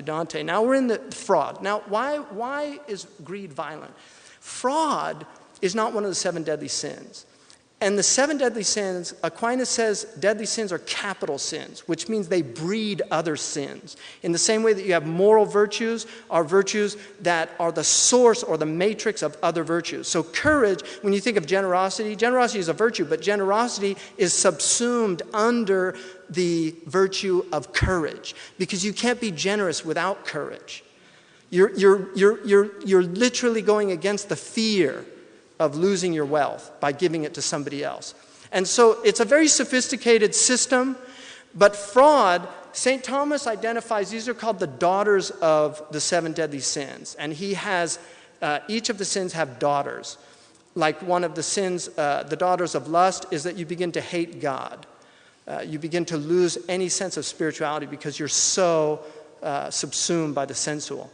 [SPEAKER 2] Dante. Now we're in the fraud. Now why is greed violent? Fraud is not one of the 7 deadly sins. And the 7 deadly sins, Aquinas says deadly sins are capital sins, which means they breed other sins. In the same way that you have moral virtues are virtues that are the source or the matrix of other virtues. So courage, when you think of generosity is a virtue, but generosity is subsumed under the virtue of courage, because you can't be generous without courage. You're literally going against the fear of losing your wealth by giving it to somebody else. And so it's a very sophisticated system, but fraud, St. Thomas identifies, these are called the daughters of the 7 deadly sins. And he has, each of the sins have daughters. Like one of the sins, the daughters of lust, is that you begin to hate God. You begin to lose any sense of spirituality because you're so subsumed by the sensual.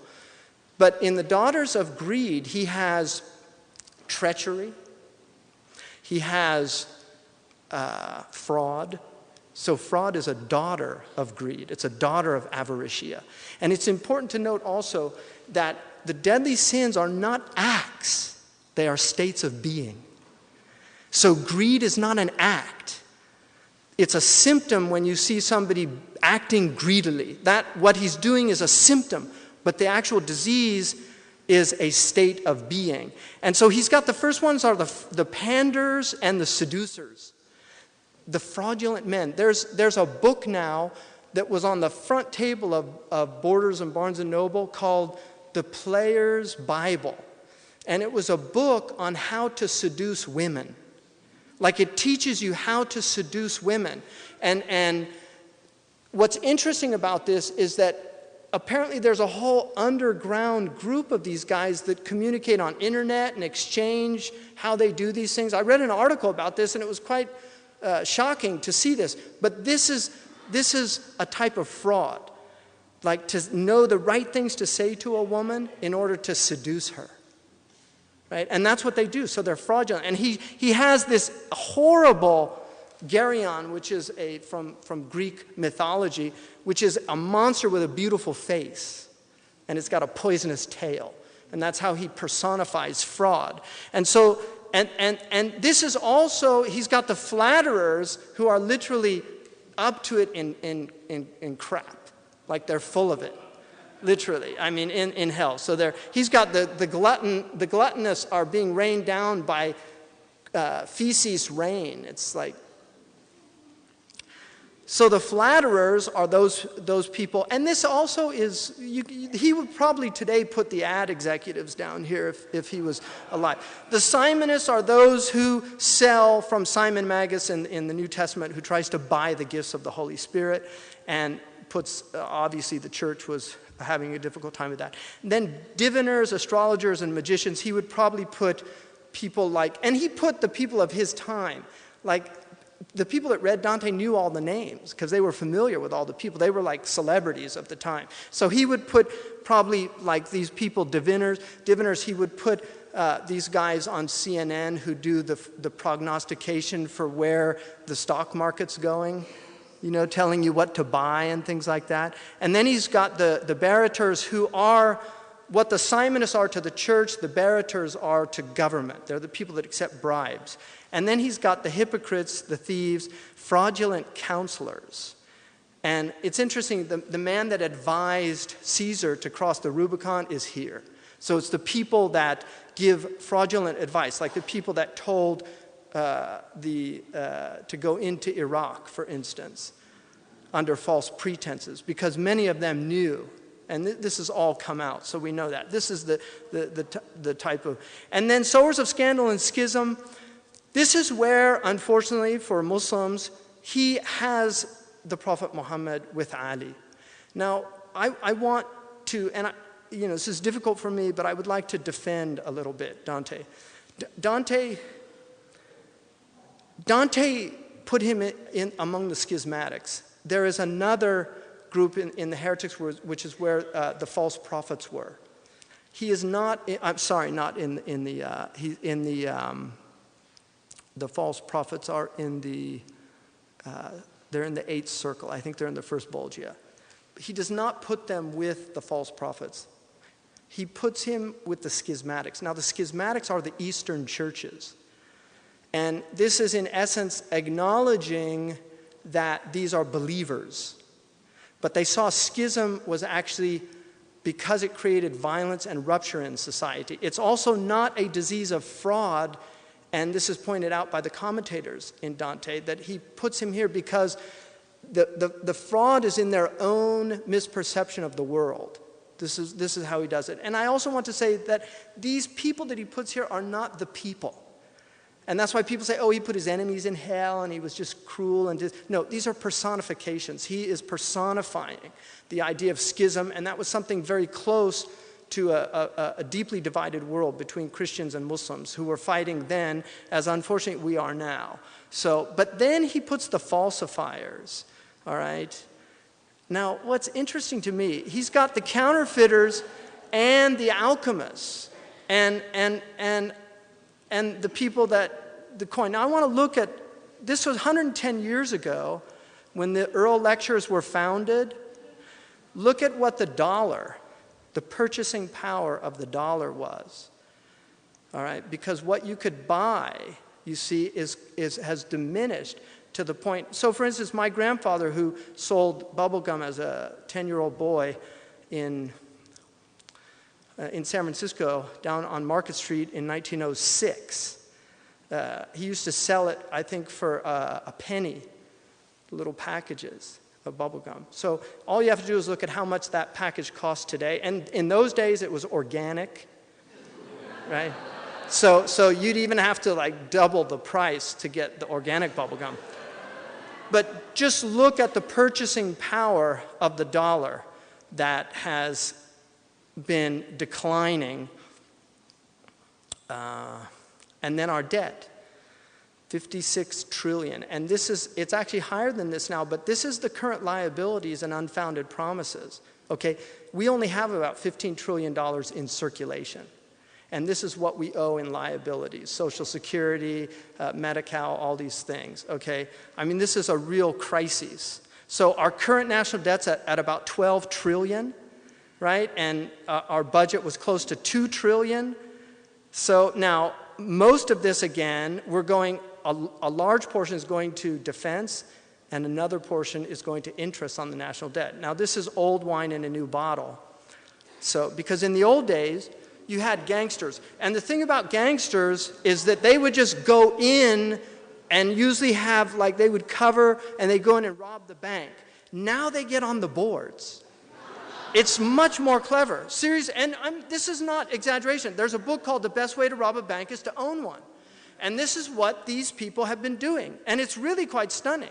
[SPEAKER 2] But in the daughters of greed, he has treachery. He has fraud. So fraud is a daughter of greed. It's a daughter of avaritia. And it's important to note also that the deadly sins are not acts. They are states of being. So greed is not an act. It's a symptom when you see somebody acting greedily. That what he's doing is a symptom, but the actual disease is a state of being. And so he's got the first ones are the panders and the seducers, the fraudulent men. There's a book now that was on the front table of Borders and Barnes & Noble called The Player's Bible. And it was a book on how to seduce women. Like it teaches you how to seduce women. And what's interesting about this is that apparently there's a whole underground group of these guys that communicate on internet and exchange how they do these things. I read an article about this and it was quite shocking to see this. But this is a type of fraud. Like to know the right things to say to a woman in order to seduce her. Right? And that's what they do. So they're fraudulent. And he has this horrible Geryon, which is from Greek mythology, which is a monster with a beautiful face, and it's got a poisonous tail, and that's how he personifies fraud. And so, and this is also, he's got the flatterers who are literally up to it in crap, like they're full of it, literally. I mean, in hell. So he's got the gluttonous are being rained down by feces rain. It's like. So the flatterers are those people, and this also is, he would probably today put the ad executives down here if he was alive. The Simonists are those who sell, from Simon Magus in the New Testament, who tries to buy the gifts of the Holy Spirit, and puts, obviously the church was having a difficult time with that. And then diviners, astrologers, and magicians, he would probably put people like, and he put the people of his time, like, the people that read Dante knew all the names because they were familiar with all the people. They were like celebrities of the time. So he would put probably like these people, diviners, he would put these guys on CNN who do the prognostication for where the stock market's going, you know, telling you what to buy and things like that. And then he's got the barators who are what the Simonists are to the church, the barators are to government. They're the people that accept bribes. And then he's got the hypocrites, the thieves, fraudulent counselors. And it's interesting, the man that advised Caesar to cross the Rubicon is here. So it's the people that give fraudulent advice, like the people that told to go into Iraq, for instance, under false pretenses, because many of them knew And this has all come out, so we know that. This is the type of... And then sowers of scandal and schism. This is where, unfortunately, for Muslims, he has the Prophet Muhammad with Ali. Now, I want to, and this is difficult for me, but I would like to defend a little bit Dante. Dante put him in among the schismatics. There is another group in the heretics, which is where the false prophets were. He is not. I'm sorry, not in the. The false prophets are in the. They're in the 8th circle. I think they're in the first Bulgia. He does not put them with the false prophets. He puts him with the schismatics. Now, the schismatics are the Eastern churches. And this is, in essence, acknowledging that these are believers. But they saw schism was actually because it created violence and rupture in society. It's also not a disease of fraud, and this is pointed out by the commentators in Dante, that he puts him here because the fraud is in their own misperception of the world. This is how he does it. And I also want to say that these people that he puts here are not the people. And that's why people say, oh, he put his enemies in hell and he was just cruel. No, these are personifications. He is personifying the idea of schism, and that was something very close to a deeply divided world between Christians and Muslims who were fighting then, as unfortunately we are now. But then he puts the falsifiers, all right? Now, what's interesting to me, he's got the counterfeiters and the alchemists and the people that the coin. Now, I want to look at, this was 110 years ago when the Earl Lectures were founded. Look at what the dollar, the purchasing power of the dollar was. All right, because what you could buy, you see, has diminished to the point. So, for instance, my grandfather, who sold bubblegum as a 10-year-old boy in San Francisco, down on Market Street in 1906. He used to sell it, I think, for a penny, little packages of bubblegum. So all you have to do is look at how much that package costs today. And in those days, it was organic, right? So you'd even have to double the price to get the organic bubblegum. But just look at the purchasing power of the dollar that has been declining, and then our debt, 56 trillion. And it's actually higher than this now, but this is the current liabilities and unfounded promises. Okay, we only have about $15 trillion in circulation. And this is what we owe in liabilities, Social Security, Medi-Cal, all these things, okay? I mean, this is a real crisis. So our current national debt's at about 12 trillion, right? And our budget was close to 2 trillion. So now, most of this, again, a large portion is going to defense, and another portion is going to interest on the national debt. Now, this is old wine in a new bottle. So, because in the old days, you had gangsters. And the thing about gangsters is that they would just go in and usually have, they would cover, and they go in and rob the bank. Now they get on the boards. It's much more clever. And this is not exaggeration. There's a book called The Best Way to Rob a Bank is to Own One. And this is what these people have been doing. And it's really quite stunning.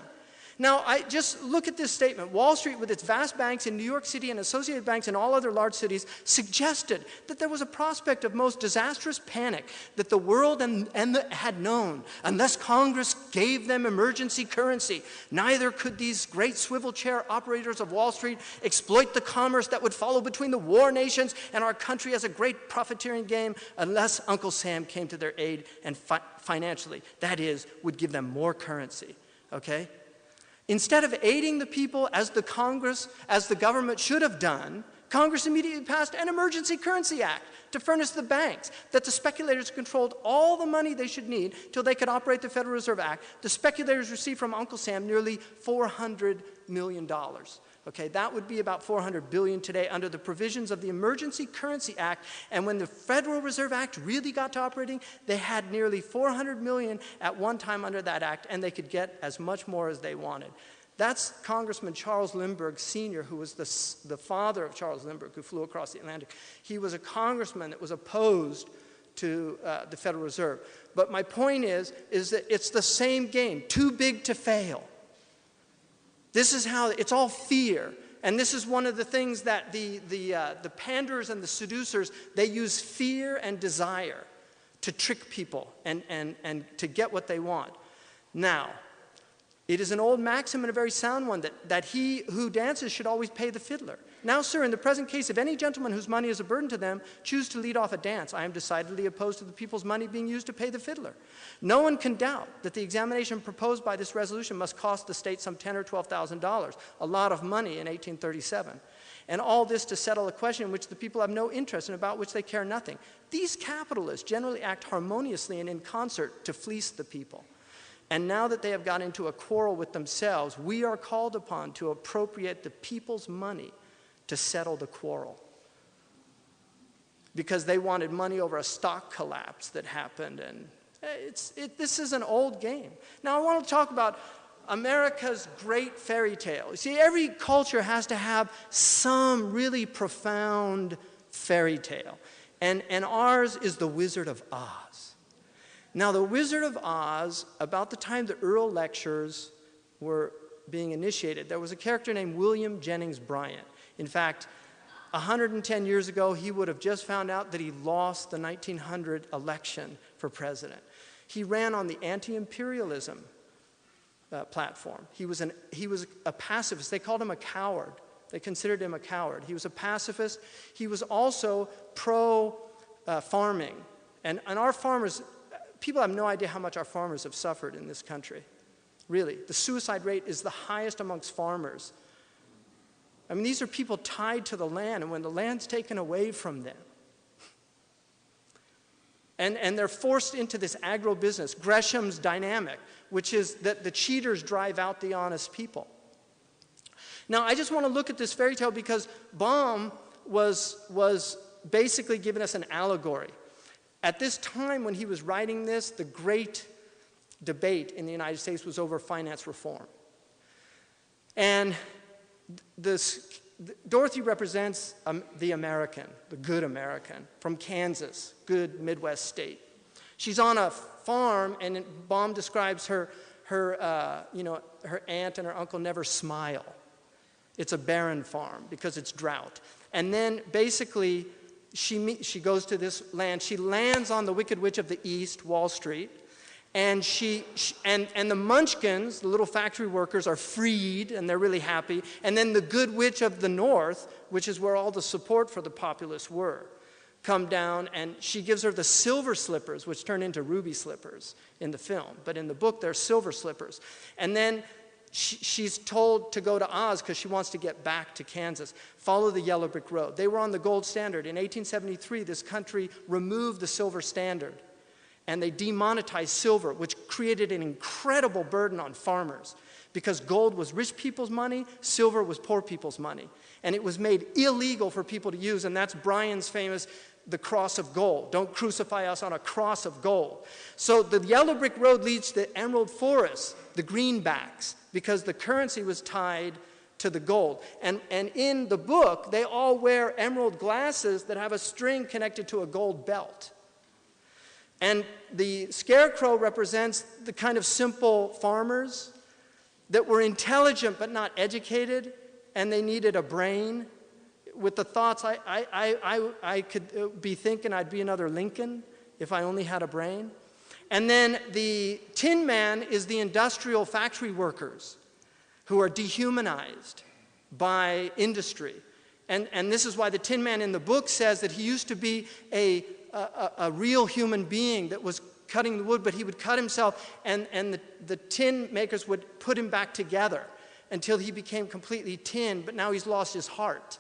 [SPEAKER 2] Now, I just look at this statement. Wall Street, with its vast banks in New York City and associated banks in all other large cities, suggested that there was a prospect of most disastrous panic that the world had known. Unless Congress gave them emergency currency, neither could these great swivel chair operators of Wall Street exploit the commerce that would follow between the war nations and our country as a great profiteering game unless Uncle Sam came to their aid and financially, that is, would give them more currency, okay? Instead of aiding the people as the government should have done, Congress immediately passed an Emergency Currency Act to furnish the banks that the speculators controlled all the money they should need till they could operate the Federal Reserve Act. The speculators received from Uncle Sam nearly $400 million. Okay, that would be about $400 billion today under the provisions of the Emergency Currency Act. And when the Federal Reserve Act really got to operating, they had nearly $400 million at one time under that act, and they could get as much more as they wanted. That's Congressman Charles Lindbergh Sr., who was the father of Charles Lindbergh, who flew across the Atlantic. He was a congressman that was opposed to the Federal Reserve. But my point is that it's the same game, too big to fail. This is how, it's all fear. And this is one of the things that the panderers and the seducers, they use fear and desire to trick people and to get what they want. Now, it is an old maxim and a very sound one that he who dances should always pay the fiddler. Now, sir, in the present case, if any gentleman whose money is a burden to them choose to lead off a dance, I am decidedly opposed to the people's money being used to pay the fiddler. No one can doubt that the examination proposed by this resolution must cost the state some $10,000 or $12,000, a lot of money in 1837. And all this to settle a question in which the people have no interest and about which they care nothing. These capitalists generally act harmoniously and in concert to fleece the people. And now that they have got into a quarrel with themselves, we are called upon to appropriate the people's money to settle the quarrel. Because they wanted money over a stock collapse that happened. And this is an old game. Now I want to talk about America's great fairy tale. You see, every culture has to have some really profound fairy tale. And ours is the Wizard of Oz. Now, the Wizard of Oz, about the time the Earl lectures were being initiated, there was a character named William Jennings Bryan. In fact, 110 years ago, he would have just found out that he lost the 1900 election for president. He ran on the anti-imperialism platform. He was a pacifist. They called him a coward. They considered him a coward. He was a pacifist. He was also pro-farming. And our farmers, people have no idea how much our farmers have suffered in this country. Really. The suicide rate is the highest amongst farmers. I mean, these are people tied to the land, and when the land's taken away from them, and they're forced into this agro-business, Gresham's dynamic, which is that the cheaters drive out the honest people. Now, I just want to look at this fairy tale because Baum was basically giving us an allegory. At this time when he was writing this, the great debate in the United States was over finance reform. And Dorothy represents the American, the good American, from Kansas, good Midwest state. She's on a farm, and Baum describes her aunt and her uncle never smile. It's a barren farm because it's drought. And then basically she goes to this land. She lands on the Wicked Witch of the East, Wall Street. And and the Munchkins, the little factory workers, are freed, and they're really happy. And then the Good Witch of the North, which is where all the support for the populace were, come down, and she gives her the silver slippers, which turn into ruby slippers in the film. But in the book, they're silver slippers. And then she's told to go to Oz because she wants to get back to Kansas. Follow the yellow brick road. They were on the gold standard. In 1873, this country removed the silver standard. And they demonetized silver, which created an incredible burden on farmers because gold was rich people's money, silver was poor people's money. And it was made illegal for people to use, and that's Bryan's famous, the cross of gold. Don't crucify us on a cross of gold. So the yellow brick road leads to the emerald forest, the greenbacks, because the currency was tied to the gold. And in the book, they all wear emerald glasses that have a string connected to a gold belt. And the scarecrow represents the kind of simple farmers that were intelligent but not educated, and they needed a brain. With the thoughts, I could be thinking I'd be another Lincoln if I only had a brain. And then the Tin Man is the industrial factory workers who are dehumanized by industry. And this is why the Tin Man in the book says that he used to be a real human being that was cutting the wood, but he would cut himself, and the tin makers would put him back together until he became completely tin, but now he's lost his heart.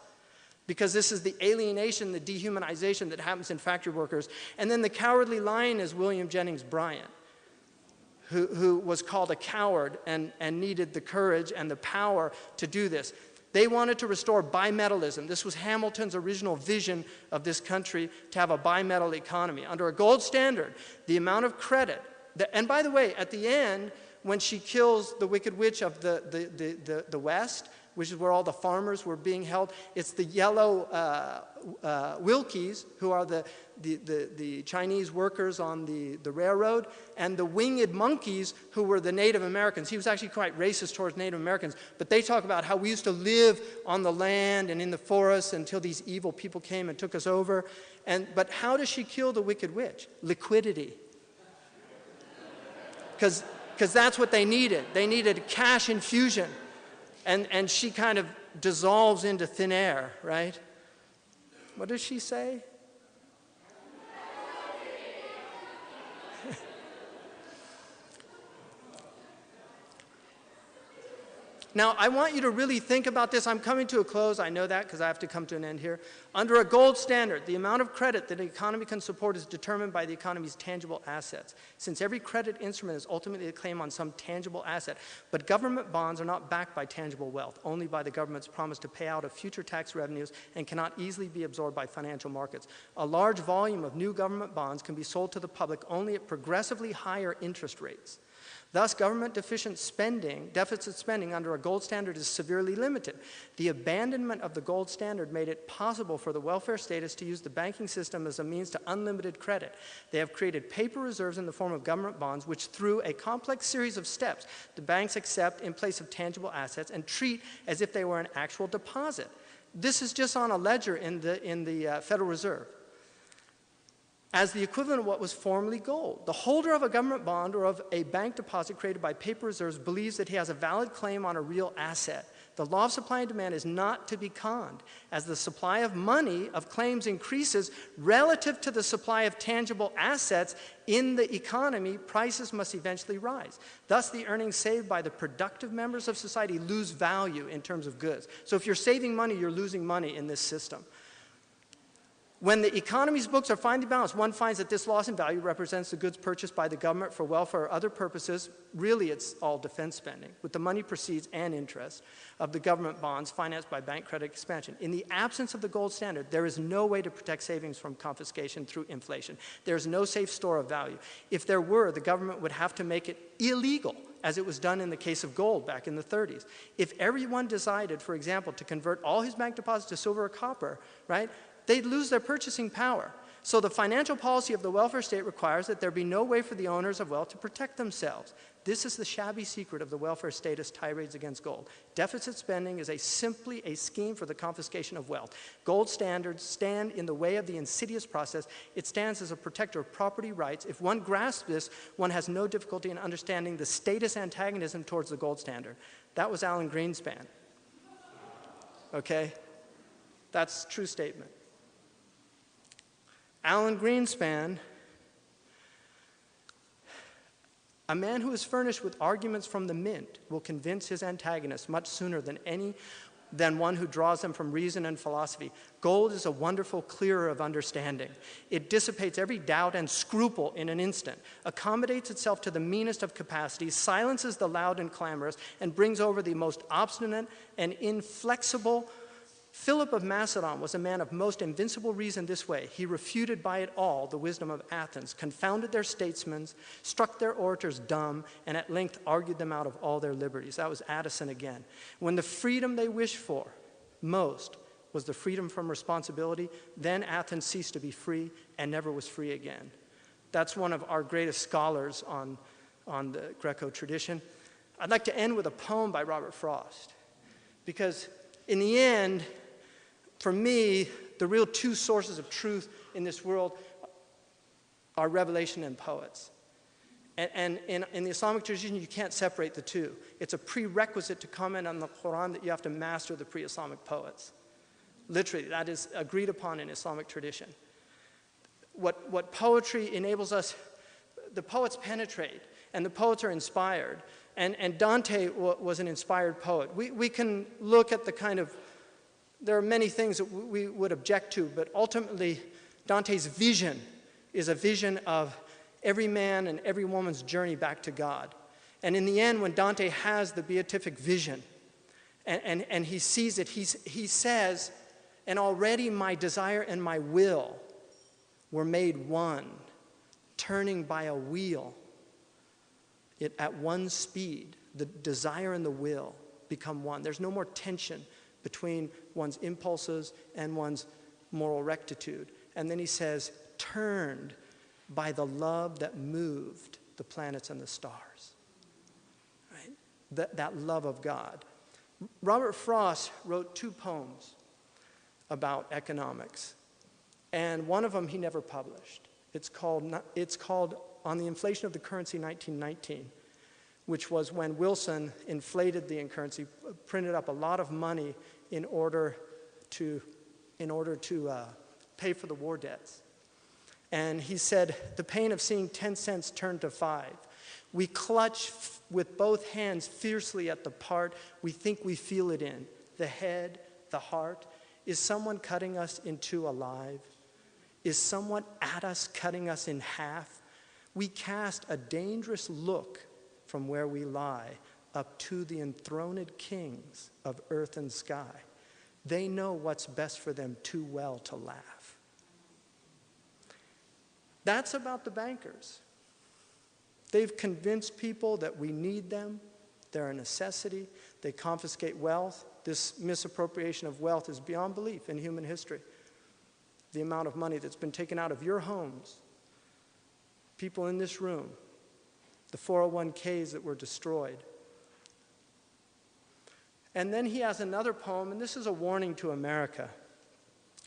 [SPEAKER 2] Because this is the alienation, the dehumanization that happens in factory workers. And then the Cowardly Lion is William Jennings Bryan, who was called a coward and needed the courage and the power to do this. They wanted to restore bimetallism. This was Hamilton's original vision of this country, to have a bimetal economy. Under a gold standard, the amount of credit, and by the way, at the end, when she kills the Wicked Witch of the West, which is where all the farmers were being held. It's the yellow Wilkies, who are the Chinese workers on the railroad, and the winged monkeys, who were the Native Americans. He was actually quite racist towards Native Americans, but they talk about how we used to live on the land and in the forest until these evil people came and took us over. But how does she kill the Wicked Witch? Liquidity. Because that's what they needed. They needed cash infusion. And she kind of dissolves into thin air, right? What does she say? Now, I want you to really think about this. I'm coming to a close. I know that because I have to come to an end here. Under a gold standard, the amount of credit that an economy can support is determined by the economy's tangible assets. Since every credit instrument is ultimately a claim on some tangible asset, but government bonds are not backed by tangible wealth, only by the government's promise to pay out of future tax revenues, and cannot easily be absorbed by financial markets. A large volume of new government bonds can be sold to the public only at progressively higher interest rates. Thus, government deficit spending under a gold standard is severely limited. The abandonment of the gold standard made it possible for the welfare status to use the banking system as a means to unlimited credit. They have created paper reserves in the form of government bonds, which through a complex series of steps, the banks accept in place of tangible assets and treat as if they were an actual deposit. This is just on a ledger in the Federal Reserve, as the equivalent of what was formerly gold. The holder of a government bond or of a bank deposit created by paper reserves believes that he has a valid claim on a real asset. The law of supply and demand is not to be conned. As the supply of money, of claims increases relative to the supply of tangible assets in the economy, prices must eventually rise. Thus, the earnings saved by the productive members of society lose value in terms of goods. So if you're saving money, you're losing money in this system. When the economy's books are finely balanced, one finds that this loss in value represents the goods purchased by the government for welfare or other purposes. Really, it's all defense spending, with the money proceeds and interest of the government bonds financed by bank credit expansion. In the absence of the gold standard, there is no way to protect savings from confiscation through inflation. There is no safe store of value. If there were, the government would have to make it illegal, as it was done in the case of gold back in the 30s. If everyone decided, for example, to convert all his bank deposits to silver or copper, right, they'd lose their purchasing power. So the financial policy of the welfare state requires that there be no way for the owners of wealth to protect themselves. This is the shabby secret of the welfare status tirades against gold. Deficit spending is simply a scheme for the confiscation of wealth. Gold standards stand in the way of the insidious process. It stands as a protector of property rights. If one grasps this, one has no difficulty in understanding the status antagonism towards the gold standard. That was Alan Greenspan. Okay? That's a true statement. Alan Greenspan, a man who is furnished with arguments from the mint, will convince his antagonists much sooner than one who draws them from reason and philosophy. Gold is a wonderful clearer of understanding. It dissipates every doubt and scruple in an instant, accommodates itself to the meanest of capacities, silences the loud and clamorous, and brings over the most obstinate and inflexible. Philip of Macedon was a man of most invincible reason this way. He refuted by it all the wisdom of Athens, confounded their statesmen, struck their orators dumb, and at length argued them out of all their liberties. That was Addison again. When the freedom they wished for most was the freedom from responsibility, then Athens ceased to be free and never was free again. That's one of our greatest scholars on the Greco tradition. I'd like to end with a poem by Robert Frost, because in the end, for me, the real two sources of truth in this world are revelation and poets. And in the Islamic tradition, you can't separate the two. It's a prerequisite to comment on the Quran that you have to master the pre-Islamic poets. Literally, that is agreed upon in Islamic tradition. What poetry enables us, the poets penetrate, and the poets are inspired. And Dante was an inspired poet. We can look at the kind of, there are many things that we would object to, but ultimately Dante's vision is a vision of every man and every woman's journey back to God. And in the end, when Dante has the beatific vision and he sees it, he says, and already my desire and my will were made one, turning by a wheel. at one speed. The desire and the will become one. There's no more tension between one's impulses and one's moral rectitude. And then he says, turned by the love that moved the planets and the stars. Right? That love of God. Robert Frost wrote 2 poems about economics. And one of them he never published. It's called On the Inflation of the Currency 1919, which was when Wilson inflated the currency, printed up a lot of money in order to pay for the war debts. And he said, the pain of seeing 10 cents turn to 5. We clutch with both hands fiercely at the part we think we feel it in, the head, the heart. Is someone cutting us in 2 alive? Is someone at us cutting us in half? We cast a dangerous look from where we lie up to the enthroned kings of earth and sky. They know what's best for them too well to laugh. That's about the bankers. They've convinced people that we need them. They're a necessity. They confiscate wealth. This misappropriation of wealth is beyond belief in human history. The amount of money that's been taken out of your homes, people in this room, the 401ks that were destroyed. And then he has another poem, and this is a warning to America.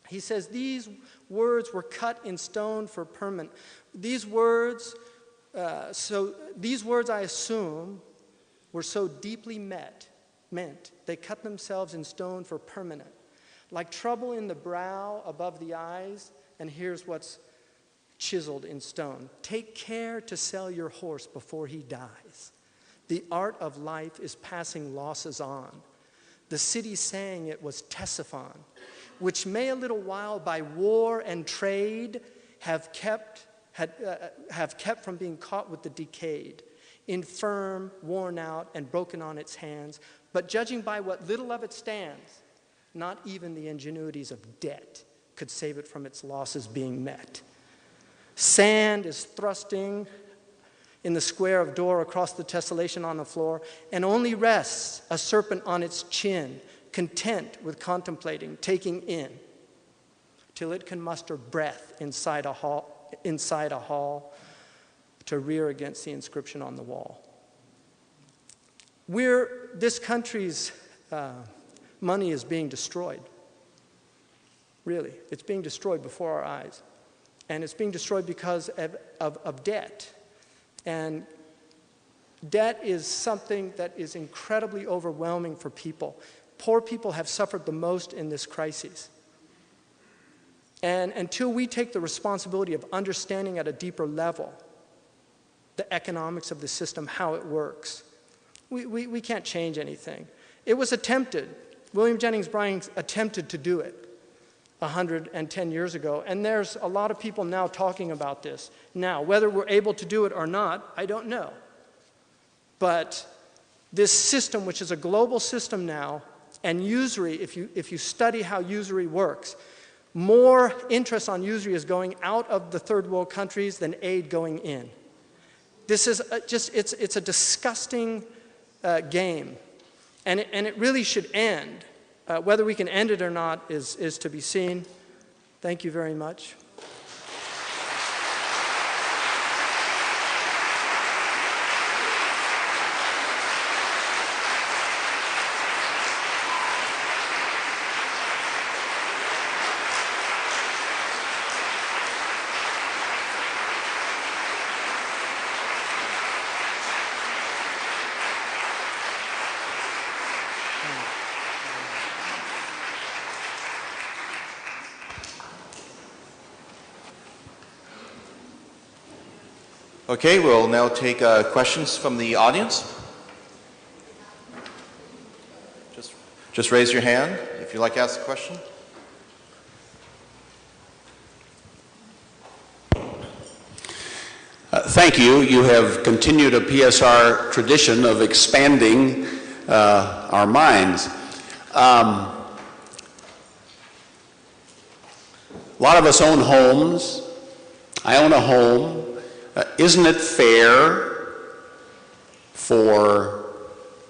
[SPEAKER 2] He says, these words were cut in stone for permanent. These words, I assume, were so deeply meant, they cut themselves in stone for permanent. Like trouble in the brow above the eyes, and here's what's chiseled in stone. Take care to sell your horse before he dies. The art of life is passing losses on. The city saying it was Ctesiphon, which may a little while by war and trade have kept from being caught with the decayed, infirm, worn out, and broken on its hands. But judging by what little of it stands, not even the ingenuities of debt could save it from its losses being met. Sand is thrusting in the square of door across the tessellation on the floor, and only rests a serpent on its chin, content with contemplating, taking in, till it can muster breath inside a hall to rear against the inscription on the wall. This country's money is being destroyed. Really, it's being destroyed before our eyes. And it's being destroyed because of debt. And debt is something that is incredibly overwhelming for people. Poor people have suffered the most in this crisis. And until we take the responsibility of understanding at a deeper level the economics of the system, how it works, we can't change anything. It was attempted. William Jennings Bryan attempted to do it 110 years ago, and there's a lot of people now talking about this. Now, whether we're able to do it or not, I don't know. But this system, which is a global system now, and usury, if you study how usury works, more interest on usury is going out of the third world countries than aid going in. This is it's a disgusting game, and it really should end. Whether we can end it or not is to be seen. Thank you very much.
[SPEAKER 1] Okay, we'll now take questions from the audience. Just raise your hand if you'd like to ask a question.
[SPEAKER 3] Thank you. You have continued a PSR tradition of expanding our minds. A lot of us own homes. I own a home. Isn't it fair for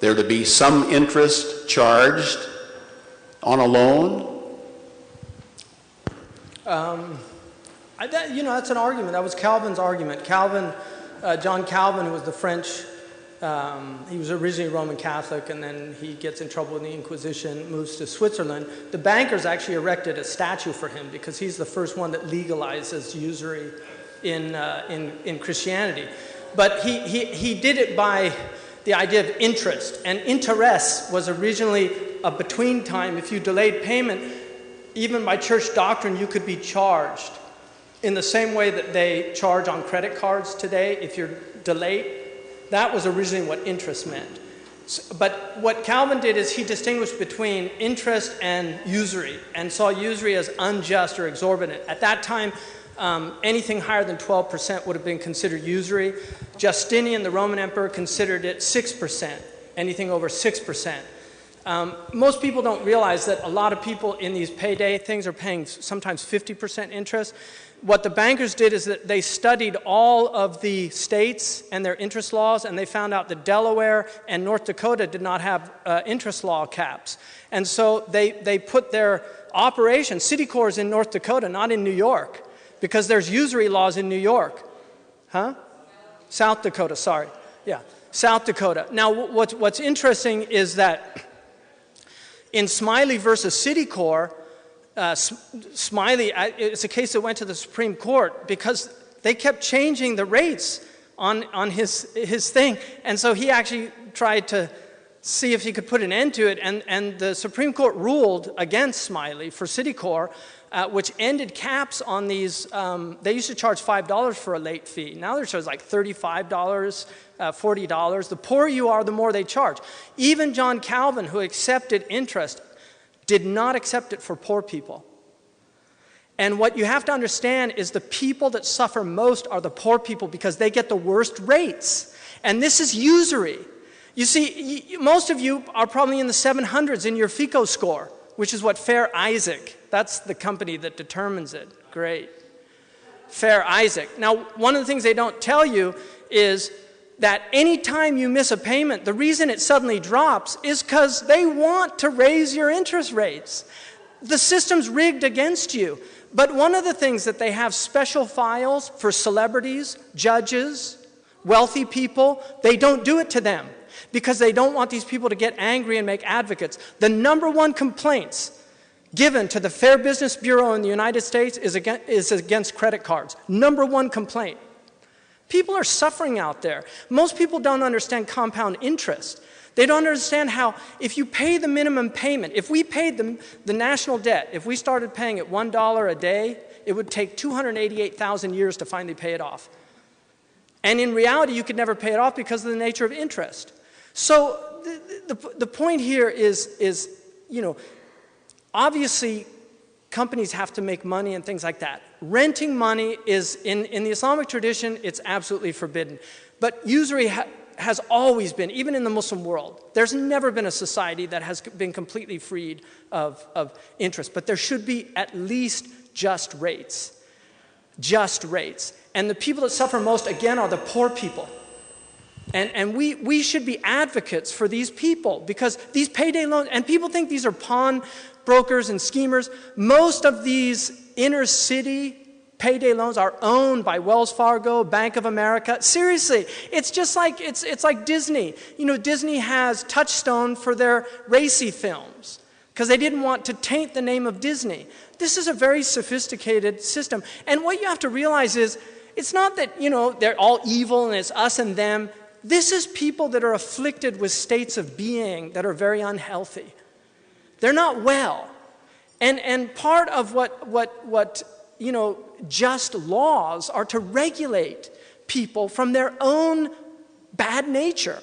[SPEAKER 3] there to be some interest charged on a loan?
[SPEAKER 2] That's an argument. That was Calvin's argument. John Calvin, who was the French, he was originally Roman Catholic, and then he gets in trouble with the Inquisition, moves to Switzerland. The bankers actually erected a statue for him because he's the first one that legalizes usury in Christianity. But he did it by the idea of interest, and interest was originally a between time. If you delayed payment, even by church doctrine, you could be charged in the same way that they charge on credit cards today if you're delayed. That was originally what interest meant. But what Calvin did is he distinguished between interest and usury, and saw usury as unjust or exorbitant. At that time, anything higher than 12% would have been considered usury. Justinian, the Roman emperor, considered it 6%, anything over 6%. Most people don't realize that a lot of people in these payday things are paying sometimes 50% interest. What the bankers did is that they studied all of the states and their interest laws, and they found out that Delaware and North Dakota did not have interest law caps. And so they put their operations, City Corps in North Dakota, not in New York, because there's usury laws in New York. South Dakota, sorry. Yeah, South Dakota. Now, what's interesting is that in Smiley versus City Corps, Smiley, it's a case that went to the Supreme Court because they kept changing the rates on his thing. And so he actually tried to see if he could put an end to it. And the Supreme Court ruled against Smiley for City Corps, which ended caps on these. They used to charge $5 for a late fee. Now they're charged like $35, $40. The poorer you are, the more they charge. Even John Calvin, who accepted interest, did not accept it for poor people. And what you have to understand is the people that suffer most are the poor people because they get the worst rates. And this is usury. You see, most of you are probably in the 700s in your FICO score, which is what Fair Isaac, that's the company that determines it. Great. Fair Isaac. Now, one of the things they don't tell you is that anytime you miss a payment, the reason it suddenly drops is because they want to raise your interest rates. The system's rigged against you. But one of the things that they have special files for celebrities, judges, wealthy people, they don't do it to them because they don't want these people to get angry and make advocates. The number one complaints given to the Fair Business Bureau in the United States is against credit cards. Number one complaint. People are suffering out there. Most people don't understand compound interest. They don't understand how if you pay the minimum payment, if we paid the national debt, if we started paying it $1 a day, it would take 288,000 years to finally pay it off. And in reality, you could never pay it off because of the nature of interest. So the point here is, obviously companies have to make money and things like that. Renting money is, in the Islamic tradition, it's absolutely forbidden. But usury has always been, even in the Muslim world, there's never been a society that has been completely freed of interest. But there should be at least just rates. Just rates. And the people that suffer most, again, are the poor people. And we should be advocates for these people because these payday loans, and people think these are pawn brokers and schemers. Most of these inner city payday loans are owned by Wells Fargo, Bank of America. Seriously, it's just like, it's like Disney. Disney has Touchstone for their racy films because they didn't want to taint the name of Disney. This is a very sophisticated system. And what you have to realize is, it's not that, they're all evil and it's us and them. This is people that are afflicted with states of being that are very unhealthy. They're not well. And part of what just laws are to regulate people from their own bad nature.